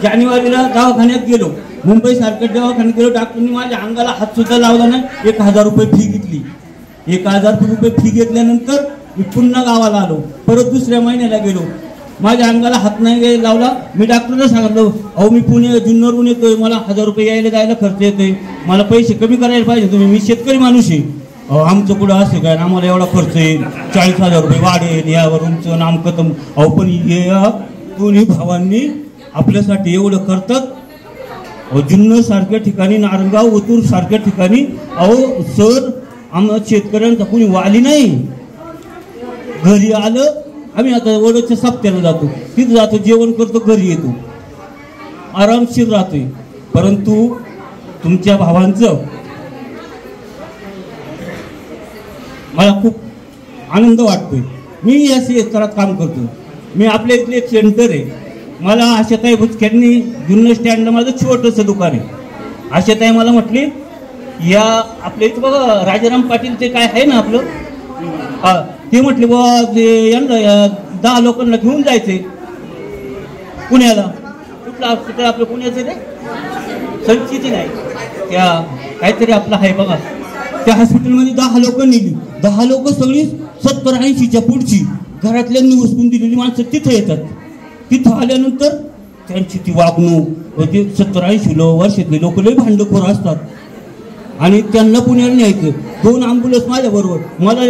H: जानेवारीला दवाखान्यात गेलो. मुंबईसारख्या दवाखान्यात गेलो. डॉक्टरनी माझ्या अंगाला हात सुद्धा लावला नाही. 1000 रुपये फी घेतली. 1000 रुपये फी घेतल्यानंतर मी पुन्हा गावाला आलो. परत दुसऱ्या महिन्याला गेलो. माझ्या अंगाला हात नाही लावला. मी डॉक्टरला सांगितलं, अहो मी जुन्नरहून येतोय, मला 1000 रुपये यायला जायला खर्च येतोय, मला पैसे कमी करायला पाहिजे तुम्ही. मी शेतकरी माणूस आहे. आमचं पुढं असं काय, आम्हाला एवढा खर्च येईल, 40,000 रुपये वाढेल, यावर तुमचं नामकथम. अहो पण या दोन्ही भावांनी आपल्यासाठी एवढं करतात. जुन्नर सारख्या ठिकाणी, नारंगाव ओतूर सारख्या ठिकाणी अहो सर आम्हाला शेतकऱ्यांचा कोणी वाली नाही. घरी आलं आम्ही आता वडोच्या सप्त्याला जातो, तिथं जातो, जेवण करतो, घरी येतो, आरामशीर राहतोय. परंतु तुमच्या भावांचं मला खूप आनंद वाटतोय. मी या क्षेत्रात काम करतो. मी आपल्या इथले एक सेंटर आहे. मला आशाताई बुचक्यांनी जुन्नर स्टँडला माझं छोटंसं दुकान आहे. आशाताई मला म्हटली या आपल्या इथं बघा राजाराम पाटील ते काय आहे ना आपलं, ते म्हटले बा ते यांना 10 लोकांना घेऊन जायचंय पुण्याला. कुठलं हॉस्पिटल आपलं पुण्याचं ते संचिती नाही, त्या काहीतरी आपलं आहे बघा. त्या हॉस्पिटलमध्ये 10 लोक नेली. 10 लोक सगळी 70-80च्या पुढची घरातल्यांनी उचकून दिलेली माणसं तिथं येतात. तिथं आल्यानंतर त्यांची ती वागणूक, ते 70-80 वर्षातले लोक लय भांडखोर असतात आणि त्यांना पुण्याला न्यायचं. 2 ॲम्ब्युलन्स माझ्या बरोबर. मला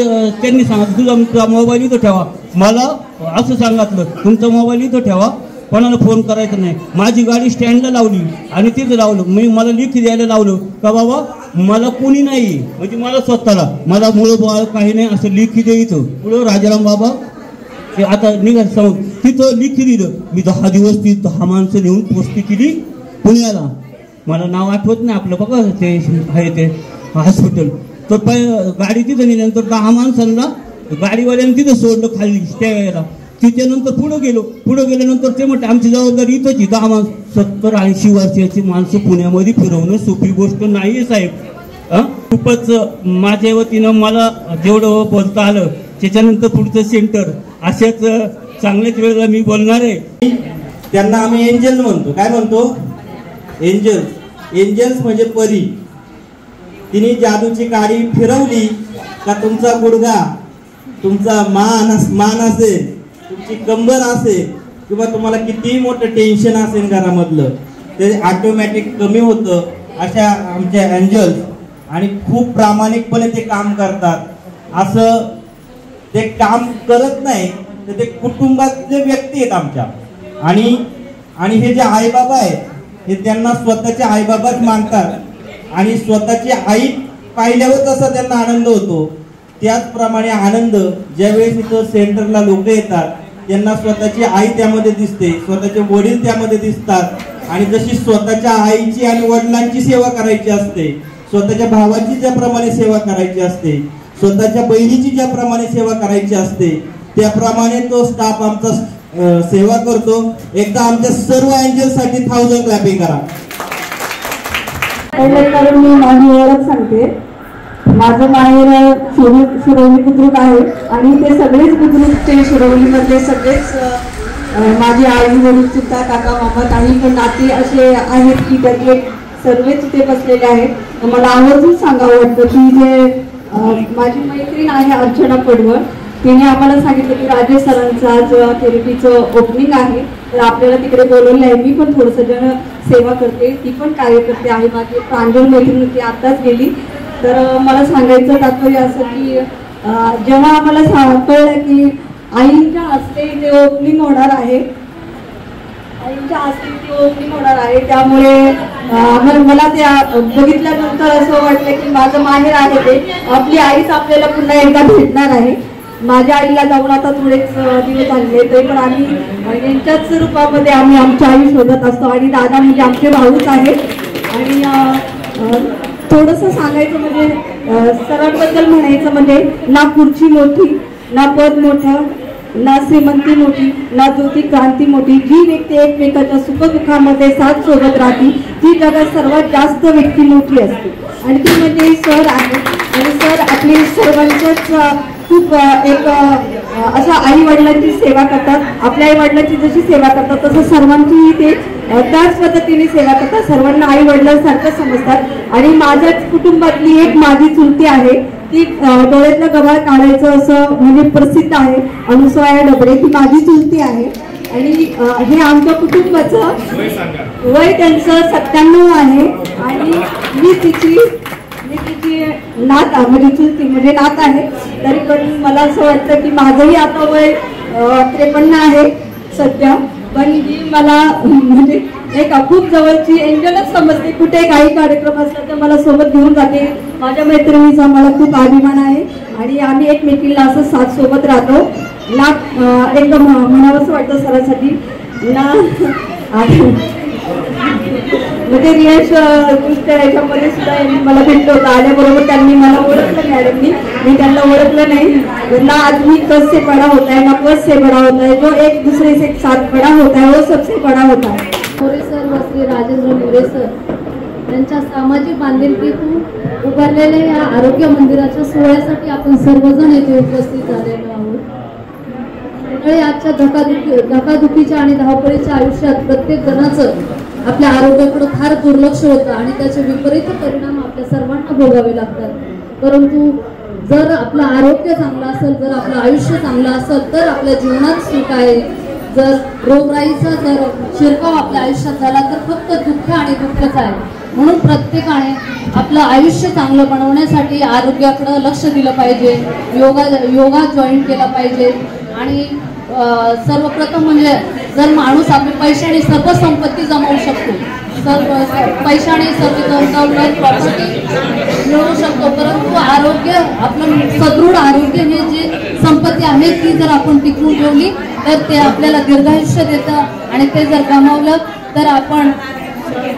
H: त्यांनी सांगितलं तुमचा मोबाईल इथं ठेवा. मला असं सांगितलं तुमचा मोबाईल इथं ठेवा, कोणाला फोन करायचा नाही. माझी गाडी स्टँडला लावली आणि तिथं लावलं. मला लिखी द्यायला लावलं का बाबा मला कोणी नाही, म्हणजे मला स्वतःला मला मुलं बाळ काही नाही असं लिखी द्यायचं. पुढं राजाराम बाबा ते आता निघायचं समोर तिथं लिखी दिलं. मी 10 दिवस ती 10 माणसं नेऊन पोस्टी केली पुण्याला. मला नाव आठवत नाही आपलं बघा ते आहे ते हॉस्पिटल. तर गाडी तिथं नेल्यानंतर 10 माणसांना गाडीवाल्यानं तिथं सोडलं खाली स्टेला. तिच्यानंतर पुढं गेल्यानंतर ते म्हटलं आमची जबाबदारी इथंच 10 माणसं. 70-80 वर्षाची माणसं पुण्यामध्ये फिरवणं सोपी गोष्ट नाही साहेब. खूपच माझ्या वतीनं मला जेवढं बोलता आलं. त्याच्यानंतर पुढचं सेंटर अशाच चांगल्याच वेळेला मी बोलणार आहे.
B: त्यांना आम्ही एंजल म्हणतो. काय म्हणतो? एंजल्स म्हणजे परी. तिने जादूची गाडी फिरवली का तुमचा गुडघा, तुमचा मान असेल, तुमची कंबर असेल किंवा तुम्हाला किती मोठं टेन्शन असेल घरामधलं ते ऑटोमॅटिक कमी होतं. अशा आमच्या एंजल्स आणि खूप प्रामाणिकपणे ते काम करतात. असं ते काम करत नाही तर ते कुटुंबातले व्यक्ती आहेत आमच्या. आणि हे जे आईबाबा आहेत हे त्यांना स्वतःचे आईबाबाच मानतात आणि स्वतःची आई पाहिल्यावर तसा त्यांना आनंद होतो, त्याचप्रमाणे आनंद ज्यावेळेस इथं सेंटरला लोक येतात त्यांना स्वतःची आई त्यामध्ये दिसते, स्वतःचे वडील त्यामध्ये दिसतात आणि जशी स्वतःच्या आईची आणि वडिलांची सेवा करायची असते, स्वतःच्या भावाची ज्याप्रमाणे सेवा करायची असते, स्वतःच्या बहिणीची ज्याप्रमाणे सेवा करायची असते त्याप्रमाणे तो स्टाफ आमचा सेवा करतो. एकदा आमच्या सर्व एंजलसाठी 1000 क्लॅपिंग करा.
I: कारण मी माझी ओळख सांगते. माझं माहेर शिरवली बुद्रुक आहे आणि ते सगळेच बुद्रुक ते शिरवलीमधले सगळेच माझी आई वडील सुद्धा काका मामा काही पण नाती असे आहेत की त्यातले सर्वच इथे बसलेले आहेत. मला आवर्जून सांगावं वाटतं की जे माझी मैत्रीण आहे अर्चना पडवळ, तिने आम्हाला सांगितलं की राजेश सरांचं आज थेरपीचं ओपनिंग आहे तर आपल्याला तिकडे बोलवलं आहे. मी पण थोडंसं जण सेवा करते, ती पण कार्यकर्ते आहे. माझी प्रांजल मैत्रीण ती आत्ताच गेली. तर मला सांगायचं तात्पर्य असं की जेव्हा आम्हाला कळलं की आईंच्या हस्ते ते ओपनिंग होणार आहे, आईंच्या हस्ते ते ओपनिंग होणार आहे, त्यामुळे मला ते बघितल्यानंतर असं वाटलं की माझं माहेर आहे ते आपली आईच आपल्याला पुन्हा एकदा भेटणार आहे. माझ्या आईला जाऊन आता थोडेच दिवस झाले तरी पण आम्ही यांच्याच रूपामध्ये आम्ही आमच्या आई शोधत असतो आणि दादा म्हणजे आमचे भाऊच आहेत. आणि थोडंसं सांगायचं म्हणजे सरांबद्दल म्हणायचं म्हणजे ना खुर्ची मोठी, ना पद मोठं, ना श्रीमंती मोठी, ना ज्योती क्रांती मोठी. जी व्यक्ती एकमेकाच्या सुखदुःखामध्ये साथ सोबत राहते ती जगात सर्वात जास्त व्यक्ती मोठी असते आणि ती म्हणजे सर आहे. आणि सर आपली सर्वांच्याच खूप एक अशा आई वडिलांची सेवा करतात. आपल्या आई वडिलांची जशी सेवा करतात तसं सर्वांचीही ते त्याच पद्धतीने सेवा करतात. सर्वांना आई वडिलांसारखं समजतात. आणि माझ्याच कुटुंबातली एक माझी चुलती आहे, ती डोळ्यातलं गव्हाळ काढायचं असं म्हणजे प्रसिद्ध आहे, अनुसया डबरे, ती माझी चुलती आहे. आणि हे आमच्या कुटुंबाचं वय त्यांचं 97 आहे आणि मी तिची नात म्हणजे चुलती म्हणजे नात आहे. तरी पण मला असं वाटतं की माझंही आता वय 53 आहे सध्या, पण ही मला म्हणजे एक खूप जवळची एंजलच समजते. कुठे काही कार्यक्रम असला तर मला सोबत घेऊन जाते. माझ्या मैत्रिणीचा मला खूप अभिमान आहे आणि आम्ही एकमेकीला असं साथ सोबत राहतो ना. एकदम म्हणावंसं वाटतं सरांसाठी ना. म्हणजे रियाज दृष्ट्या याच्यामध्ये सुद्धा मला भेटलं होतं. आल्याबरोबर त्यांनी मला ओळखलं, मॅडमनी, मी त्यांना ओळखलं नाही. ना आदमी कस से बड़ा होता है ना पद से बड़ा होता है, जो एक दूसरे से साथ बड़ा होता है वो सबसे बड़ा होता है.
J: मोरे सर व श्री राजेंद्र मोरे सर यांच्या सामाजिक बांधिलकीतून उभारलेल्या या आरोग्य मंदिराच्या सोहळ्यासाठी आपण सर्वजण येथे उपस्थित झालेलो आहोत. आजच्या धकाधुकीच्या आणि धावपळीच्या आयुष्यात प्रत्येक जणाचं आपल्या आरोग्याकडे फार दुर्लक्ष होतं आणि त्याचे विपरीत परिणाम आपल्या सर्वांना भोगावे लागतात. परंतु जर आपलं आरोग्य चांगलं असेल, जर आपलं आयुष्य चांगलं असेल तर आपल्या जीवनात सुख आहे. जर रोगराईचा जर शिरकाव आपल्या आयुष्यात झाला तर फक्त दुःख आणि दुःखच आहे. म्हणून प्रत्येकाने आपलं आयुष्य चांगलं बनवण्यासाठी आरोग्याकडे लक्ष दिलं पाहिजे. योगा जॉईन केला पाहिजे. आणि सर्वप्रथम म्हणजे जर माणूस आपली पैशाने सर्व संपत्ती जमवू शकतो, पैशाने सर्व दौलत प्रॉपर्टी मिळवू शकतो, परंतु आरोग्य, आपलं सदृढ आरोग्य हे जी संपत्ती आहे ती जर आपण टिकवून ठेवली तर ते आपल्याला दीर्घायुष्य देतं आणि ते जर गमावलं तर आपण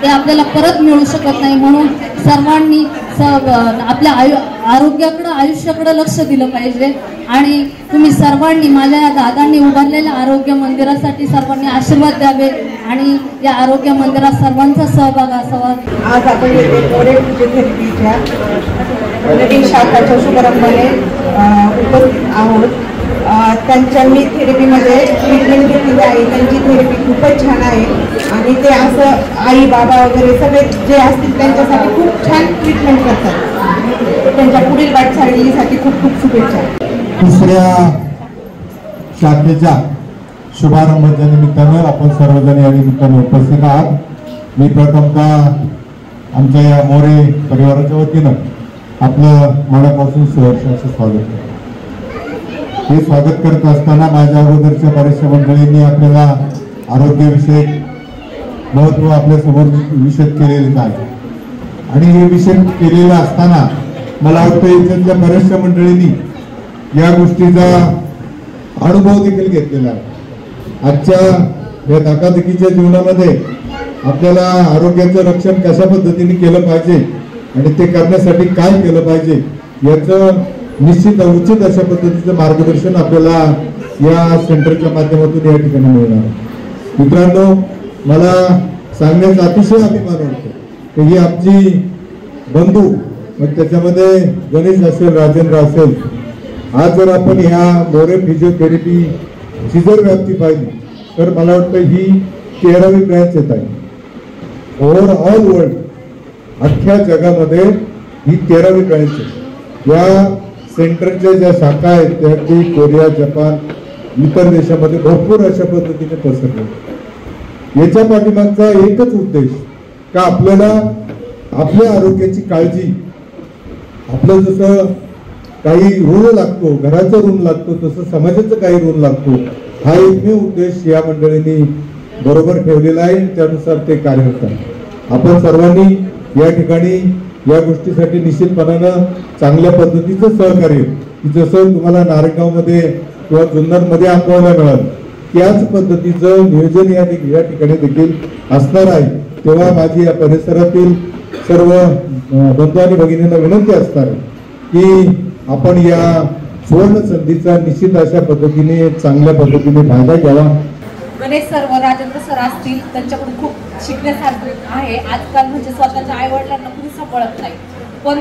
J: ते आपल्याला परत मिळू शकत नाही. म्हणून सर्वांनी आपल्या आरोग्याकडे, आयुष्याकडे लक्ष दिलं पाहिजे. आणि तुम्ही सर्वांनी माझ्या या दादांनी उभारलेल्या आरोग्य मंदिरासाठी सर्वांनी आशीर्वाद द्यावे आणि या आरोग्य मंदिरात सर्वांचा सहभाग असावा.
I: आज आपण मोरे फिजिओथेरपीच्या नवीन शाखाच्या शुभारंभाने उपस्थित आहोत. त्यांनी थेरपीमध्ये ट्रीटमेंट घेतलेली आहे. त्यांची थेरपी खूपच छान आहे आणि ते असं आई बाबा वगैरे सगळे जे असतील त्यांच्यासाठी खूप छान ट्रीटमेंट करतात. त्यांच्या पुढील वाटचालीसाठी खूप खूप शुभेच्छा.
E: दुसऱ्या शाखेच्या शुभारंभाच्या निमित्तानं आपण सर्वजण या निमित्तानं उपस्थित आहात. मी प्रथमतः आमच्या या मोरे परिवाराच्या वतीनं आपलं मनापासून सहर्षाचं स्वागत करतो. हे स्वागत करत असताना माझ्या अगोदरच्या बऱ्याचशा मंडळींनी आपल्याला आरोग्यविषयक महत्त्व आपल्या समोर विशद केलेले आहे आणि हे विषय केलेलं असताना
K: मला वाटतं इथल्या बऱ्याचशा मंडळींनी या गोष्टीचा अनुभव देखील घेतलेला आहे। आजच्या या धकाधकीच्या जीवनामध्ये आपल्याला आरोग्याचं रक्षण कशा पद्धतीने केलं पाहिजे आणि ते करण्यासाठी काय केलं पाहिजे याचं निश्चित उचित अशा पद्धतीचं मार्गदर्शन आपल्याला या सेंटरच्या माध्यमातून या ठिकाणी मिळणार। मित्रांनो, मला सांगण्याचा अतिशय अभिमान वाटतो की ही आमची बंधू, मग त्याच्यामध्ये गणेश असेल, राजेंद्र असेल, आज जर आपण ह्या मोरे फिजिओथेरपीची जर व्याप्ती पाहिली तर मला वाटतं ही 13वी ब्रँच येत आहे। ओव्हरऑल वर्ल्ड, अख्ख्या जगामध्ये ही 13वी ब्रँच आहे। या सेंटरच्या ज्या शाखा आहेत त्या की कोरिया, जपान, इतर देशामध्ये भरपूर अशा पद्धतीने पसरले। याच्या पाठीमागचा एकच उद्देश का आपल्याला आपल्या आरोग्याची काळजी, आपलं जसं काही ऋण लागतो, घराचं ऋण लागतो, तसं समाजाचं काही ऋण लागतो, हा एकमेव उद्देश या मंडळींनी बरोबर ठेवलेला आहे। त्यानुसार ते कार्यरत आहेत। आपण सर्वांनी या ठिकाणी या गोष्टीसाठी निश्चितपणानं चांगल्या पद्धतीचं सहकार्य, की जसं तुम्हाला नारायणगावमध्ये किंवा जुन्नरमध्ये अनुभवायला मिळालं त्याच पद्धतीचं नियोजन या ठिकाणी देखील असणार आहे। तेव्हा माझी या परिसरातील सर्व बंधू आणि भगिनींना विनंती असणार आहे की आपण या सुवर्ण संधीचा निश्चित अशा पद्धतीने चांगल्या पद्धतीने फायदा घ्यावा।
L: गणेश सर व राजेंद्र सर असतील, त्यांच्याकडून खूप शिकण्यासारखं आहे। आजकाल म्हणजे स्वतःच्या आईवडिलांना कुणी सांभाळत नाही, पण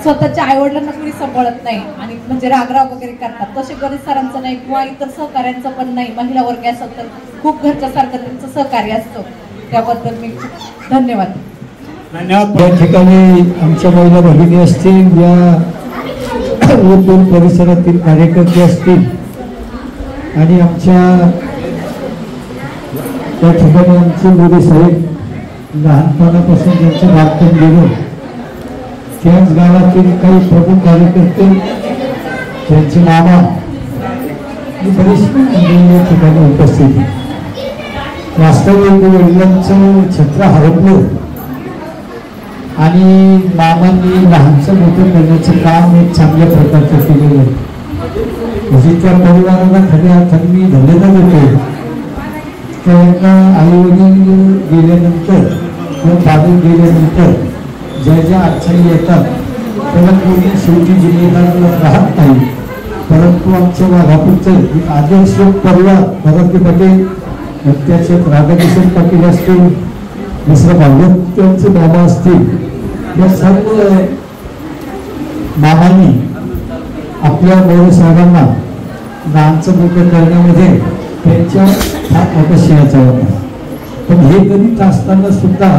L: स्वतःच्या आईवडिलांना कुणी सांभाळत नाही आणि म्हणजे रागराग वगैरे करतात, तसे गणेश सरांचं नाही किंवा इतर सहकार्यांचं पण नाही। महिला वर्ग असेल तर खूप घरच्या सारखं त्यांचं सहकार्य असतं, त्याबद्दल मी धन्यवाद।
M: या ठिकाणी आमच्या महिला भगिनी असतील, या परिसरातील कार्यकर्ते असतील आणि आमच्या त्या ठिकाणी आमचे मोरे साहेब लहानपणापासून ज्यांचं बालपण गेलं, त्याच गावातील काही प्रमुख कार्यकर्ते, त्यांचे मामा बरेचसे मंडळी या ठिकाणी उपस्थित। वास्तविक वडिलांचं छत्र हरपलं आणि मामांनी लहानचं मोठं करण्याचं काम एक चांगल्या प्रकारचं केलेलं आहे। म्हणजे त्या परिवाराला खऱ्या अर्थाने मी धन्यवाद देतो। त्यांना आई वडील गेल्यानंतर किंवा बाजू गेल्यानंतर ज्या ज्या अडचणी येतात त्याला कोणी शेवटी जिम्मेदार राहत नाही, परंतु आमच्या वाघापूरचं आदर्श परिवार भरती पटेल, त्याच्यात राधाकिशन पाटील असतील, दुसरं भागवत त्यांचे बाबा असतील, या सर्व मामांनी आपल्या मोरे साहेबांना लहानचं मोठं करण्यामध्ये त्यांच्या फार मोठा शेअरचा होता। पण हे करीत असताना सुद्धा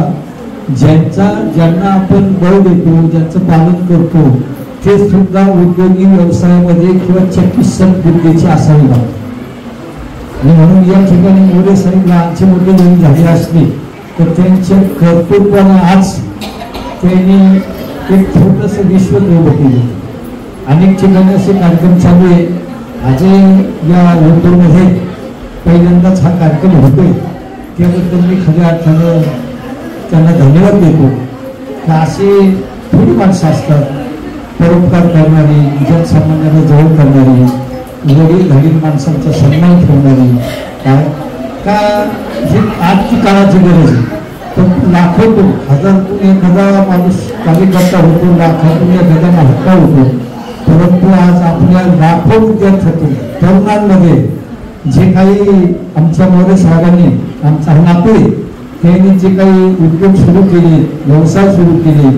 M: ज्यांना आपण बळ देतो, ज्यांचं पालन करतो, ते सुद्धा उद्योगी व्यवसायामध्ये किंवा चिकित्सक बुद्धीचे असावे लागतात। आणि म्हणून या ठिकाणी मोरे साहेब लहानचे मोठे जरी झाले असले तर त्यांच्या कर्तृत्वाने आज त्यांनी एक छोटंसं विश्व उभं केलं। अनेक ठिकाणी असे कार्यक्रम चालू आहे। आजही या ओतूरमध्ये पहिल्यांदाच हा कार्यक्रम होतोय, त्याबद्दल मी खऱ्या अर्थानं त्यांना धन्यवाद देतो। असे थोडी माणसं असतात परोपकार करणारी, जनसामान्याला जवळ करणारी, वडील धाडील माणसांचा सन्मान ठेवणारी, का ही आजची काळाची गरज आहे। पण लाखोतून हजारातून एखादा माणूस कार्यकर्ता होतो, लाखातून एखादा हक्का होतो, परंतु आज आपल्या लाखो विद्यार्थ्यातून तरुणांमध्ये जे काही आमच्या मोरे साहेबांनी, आमचा नातू त्यांनी जे काही उद्योग सुरू केले, व्यवसाय सुरू केले,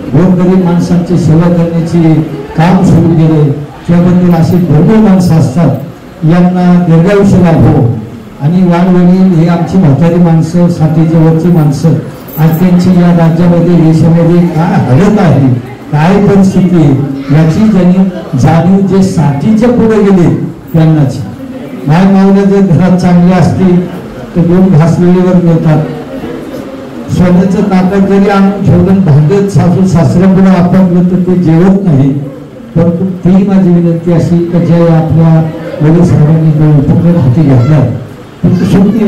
M: गोरगरीब माणसांची सेवा करण्याची काम सुरू केले, त्याबद्दल अशी भरपूर माणसं असतात, यांना दीर्घायुष्य लाभो। आणि वाणवडील हे आमची म्हातारी माणसं, साठीच्या वरची माणसं, आज त्यांची या राज्यामध्ये देशामध्ये काय हालत आहे, काय परिस्थिती आहे याची ज्यांनी जाणीव जे साठीच्या पुढे गेले त्यांनाच। माय मावल्या जर घरात चांगले असतील तर 2 घास वेळेवर मिळतात। सोन्याचं ताकद जरी आणून ठेवलं, भांडत सासू सासऱ्यापुढे आपलं तर ते जेवत नाही। परंतु ती माझी विनंती अशी की जे आपल्या वडील साहेबांनी जो उपक्रम हाती घेतला, शेवटी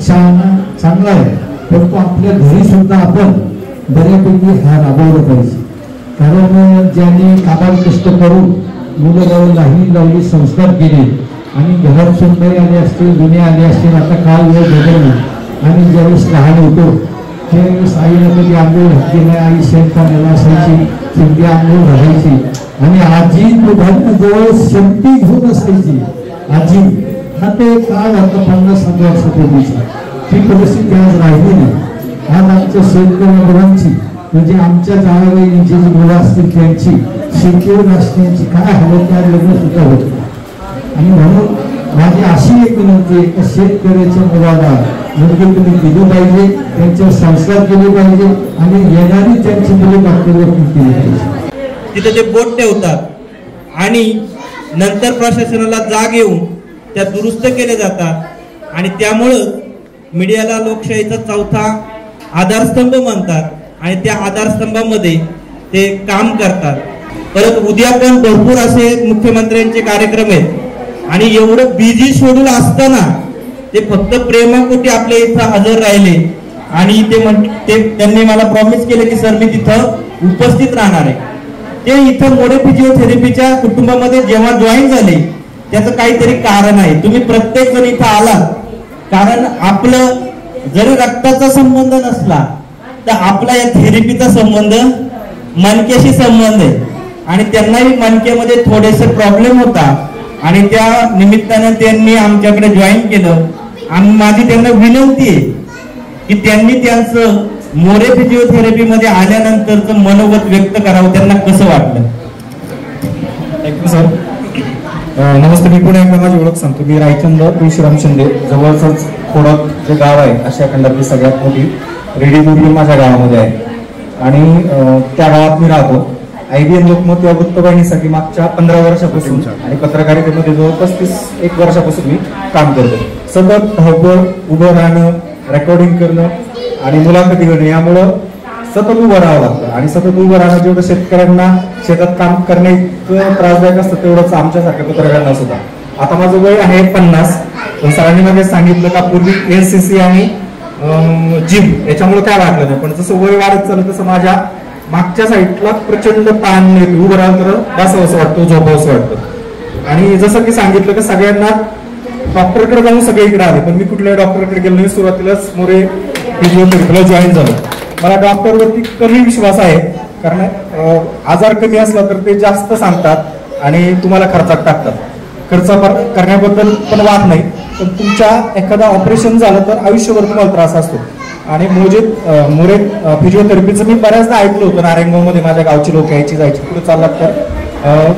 M: चांगला आहे, परंतु आपल्या घरी सुद्धा आपण बऱ्यापैकी हा राबवला पाहिजे। कारण ज्यांनी काबाड कष्ट करून मुलं लावली संस्कार केले आणि घरात सुंदरी आले असतील, जुने आले असतील, आता काळ वेळ बदलला आणि ज्यावेळेस लहान होतो त्यावेळेस आईला कधी आंघोळ घातली नाही, आई शेणपाण्याला असायची, शेवटी आंघोळ घालायची आणि आजी दुधाच्या जवळ शेपटी घेऊन असायची आजी. हा ते काळ होता 50-60 वर्षापूर्वीचा. ती परिस्थिती आज राहिली नाही. आज आमच्या शेतकरी मुलांची म्हणजे आमच्या जावयाची जी मुलं असतील त्यांची शेतीवर असण्याची काय हालत त्या लग्न सुद्धा होत. आणि म्हणून माझी अशी एक विनंती आहे की शेतकऱ्याच्या मुलाला मुलगी तुम्ही दिली पाहिजे, त्यांचे संस्कार केले पाहिजे आणि येणारी त्यांची मुले डॉक्टरवर केली पाहिजे.
B: तिथे ते बोट ठेवतात आणि नंतर प्रशासनाला जाग येऊन त्या दुरुस्त केले जातात आणि त्यामुळं मीडियाला लोकशाहीचा चौथा आधारस्तंभ म्हणतात आणि त्या आधारस्तंभामध्ये ते काम करतात. परत उद्या पण भरपूर असे मुख्यमंत्र्यांचे कार्यक्रम आहेत आणि एवढं बिझी शेड्यूल असताना ते फक्त प्रेमापोटी आपल्या इथं हजर राहिले आणि त्यांनी मला प्रॉमिस केले की सर मी तिथं उपस्थित राहणार आहे. ते इथं मोरे फिजिओथेरपीच्या कुटुंबामध्ये जेव्हा जॉईन झाले त्याचं काहीतरी कारण आहे. तुम्ही प्रत्येक जण इथं आलात कारण आपलं जरी रक्ताचा संबंध नसला तर आपला या थेरपीचा संबंध मणक्याशी संबंध आहे आणि त्यांनाही मणक्यामध्ये थोडेसे प्रॉब्लेम होता आणि त्या निमित्तानं त्यांनी आमच्याकडे जॉईन केलं. आणि माझी त्यांना विनंती आहे की त्यांनी त्यांचं मोरे फिजिओथेरपी मध्ये आल्यानंतरचं मनोगत व्यक्त करावं. त्यांना कसं वाटलं?
N: Thank you sir. नमस्ते. मी पुन्हा एकदा माझी ओळख सांगतो. मी रायचंद तुळशीराम शिंदे, जवळच खोडक जे गाव आहे आशिया खंडातली सगळ्यात मोठी रेडी दुर्बीण माझ्या गावामध्ये आहे आणि त्या गावात मी राहतो. IBN लोकमत या वृत्तवाहिनीसाठी मागच्या 15 वर्षापासून आणि पत्रकारितेमध्ये जवळपास 31 वर्षापासून मी काम करतो. सतत धावपळ, उभं राहणं, रेकॉर्डिंग करणं आणि मुलाखती घेणं यामुळं सतत उभं राहावं लागतं आणि सतत उभं राहणं जेवढं शेतकऱ्यांना शेतात काम करणे इतकं त्रासदायक असतं तेवढंच आमच्यासारख्या पत्रकारांना सुद्धा. आता माझं वय आहे 50. पण सरांनी मध्ये सांगितलं का पूर्वी NCC आणि जिम याच्यामुळे काय वाटलं नाही, पण जसं वय वाढत चाललं तसं माझ्या मागच्या साईडला प्रचंड ताण येतो. उभं राहिलं तर बसावंसं वाटतं, झोपावंसं वाटतं. आणि जसं की सांगितलं की सगळ्यांना डॉक्टरकडे जाऊन सगळे इकडे आले, पण मी कुठल्याही डॉक्टरकडे गेलो नाही. सुरुवातीलाच मोरे फिजिओथेरपीला जॉईन झालो. मला डॉक्टरवरती कमी विश्वास आहे कारण आजार कमी असला तर ते जास्त सांगतात आणि तुम्हाला खर्चात टाकतात. खर्च करण्याबद्दल पण वाद नाही, पण तुमच्या एखादा ऑपरेशन झालं तर आयुष्यभर तुम्हाला त्रास असतो. आणि मोरे फिजिओथेरपीचं मी बऱ्याचदा ऐकलं होतं. नारायणगावमध्ये माझ्या गावची लोक यायची जायची, पुढे चाललात तर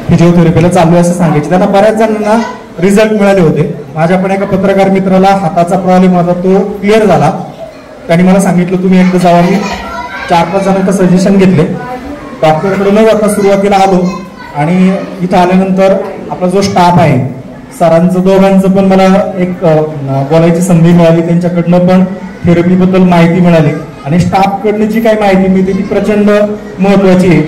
N: फिजिओथेरपीला चालू आहे असं सांगायचे. त्यांना बऱ्याच जणांना रिझल्ट मिळाले होते. माझ्या पण एका पत्रकार मित्राला हाताचा प्रॉब्लेम होता, तो क्लिअर झाला. त्यांनी मला सांगितलं तुम्ही एकदा जावा. मी 4-5 जणांचं सजेशन घेतले. डॉक्टरकडे न जाता सुरुवातीला आलो आणि इथं आल्यानंतर आपला जो स्टाफ आहे सरांचं दोघांचं पण मला एक बोलायची संधी मिळाली. त्यांच्याकडनं पण थेरपीबद्दल माहिती मिळाली आणि स्टाफकडनं जी काही माहिती मिळते ती प्रचंड महत्वाची आहे.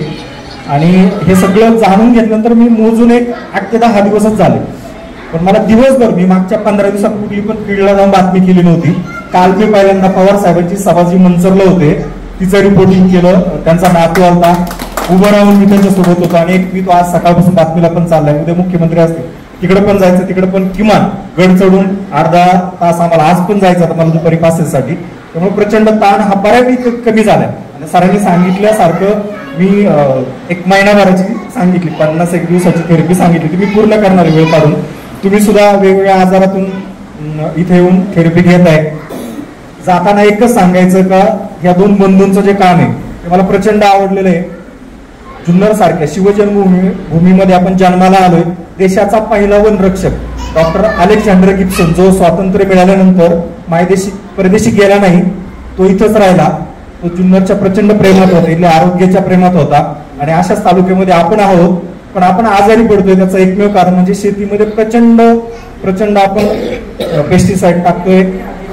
N: आणि हे सगळं जाणून घेतल्यानंतर मी मोजून 8 ते 10 दिवसच झाले. पण मला दिवसभर मी मागच्या 15 दिवसात कुठली पण फील्डला जाऊन बातमी केली नव्हती. काल मी पहिल्यांदा पवार साहेबांची सभाजी मंचरला होते, तिचं रिपोर्टिंग केलं. त्यांचा नातू आलता, उभं राहून मी त्यांच्यासोबत होतो आणि मी तो आज सकाळपासून बातमीला पण चाललाय. उद्या मुख्यमंत्री असतील तिकडे पण जायचं, तिकडे पण किमान गड चढून अर्धा तास आम्हाला आज पण जायचं आता मला दुपारी पासेससाठी. त्यामुळे प्रचंड ताण हा बऱ्यापैकी कमी झालाय. आणि सरांनी सांगितल्यासारखं मी 1 महिनाभराची सांगितली 51 दिवसाची थेरपी सांगितली ती मी पूर्ण करणार वेळ काढून. तुम्ही सुद्धा वेगवेगळ्या आजारातून इथे येऊन थेरपी घेत आहे. जाताना एकच सांगायचं का ह्या 2 बंधूंचं जे काम आहे ते मला प्रचंड आवडलेलं आहे. जुन्नर सारख्या शिवजन्मभूमीमध्ये आपण जन्माला आलोय. देशाचा पहिला वनरक्षक डॉक्टर अलेक्झांडर गिब्सन जो स्वातंत्र्य मिळाल्यानंतर मायदेशी परदेशी गेला नाही, तो इथंच राहिला. तो जुन्नरच्या प्रचंड प्रेमात होता, इथल्या आरोग्याच्या प्रेमात होता. आणि अशाच तालुक्यामध्ये आपण आहोत, पण आपण आजारी पडतोय. त्याचं एकमेव कारण म्हणजे शेतीमध्ये प्रचंड आपण पेस्टिसाइड टाकतोय,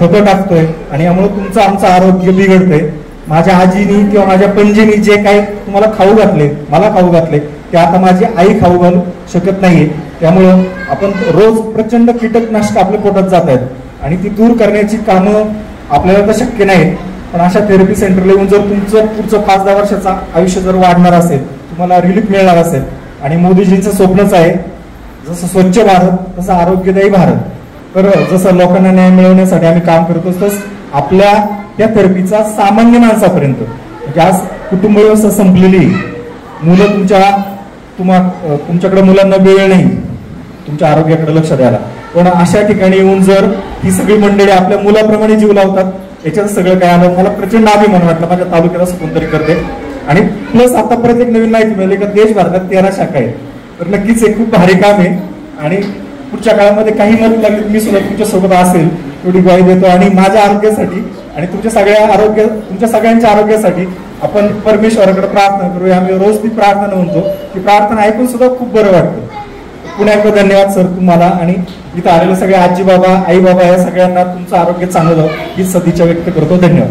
N: खतं टाकतोय आणि यामुळे तुमचं आमचं आरोग्य बिघडतंय. माझ्या आजीनी किंवा माझ्या पणजीनी जे काही तुम्हाला खाऊ घातले, मला खाऊ घातले, ते आता माझी आई खाऊ घालू शकत नाहीये. त्यामुळं आपण रोज प्रचंड कीटकनाशक आपल्या पोटात जात आहेत आणि ती दूर करण्याची कामं आपल्याला तर शक्य नाही. पण अशा थेरपी सेंटरला येऊन जर तुमचं पुढचं 5-10 वर्षाचं आयुष्य जर वाढणार असेल, तुम्हाला रिलीफ मिळणार असेल, आणि मोदीजींचं स्वप्नच आहे जसं स्वच्छ भारत तसं आरोग्यदायी भारत, तर जसं लोकांना न्याय मिळवण्यासाठी आम्ही काम करतो तसंच आपल्या त्या थेरपीचा सामान्य माणसापर्यंत, म्हणजे आज कुटुंब व्यवस्था संपलेली, मुलं तुमच्याकडे मुलांना वेळ नाही तुमच्या आरोग्याकडे लक्ष द्यायला, पण अशा ठिकाणी येऊन जर ही सगळी मंडळी आपल्या मुलाप्रमाणे जीव लावतात, याच्यात सगळं काय आलं, मला प्रचंड अभिमान वाटला माझ्या तालुक्यात असं कोणतरी करते. आणि प्लस आता परत एक नवीन माहिती मिळाली का देशभरात 13 शाखा आहेत, तर नक्कीच एक खूप भारी काम आहे. आणि पुढच्या काळामध्ये काही मदत लागली मी सुद्धा तुमच्या सोबत असेल तेवढी ग्वाही देतो. आणि माझ्या आरोग्यासाठी आणि तुमच्या सगळ्यांच्या आरोग्यासाठी आपण परमेश्वराकडे प्रार्थना करूया. आम्ही रोज ती प्रार्थना म्हणतो, ती प्रार्थना ऐकून सुद्धा खूप बरं वाटतं. पुन्हा एकदा धन्यवाद सर तुम्हाला, आणि इथं आलेले सगळे आजी बाबा आई बाबा या सगळ्यांना तुमचं आरोग्य चांगलं ही सदिच्छा व्यक्त करतो. धन्यवाद.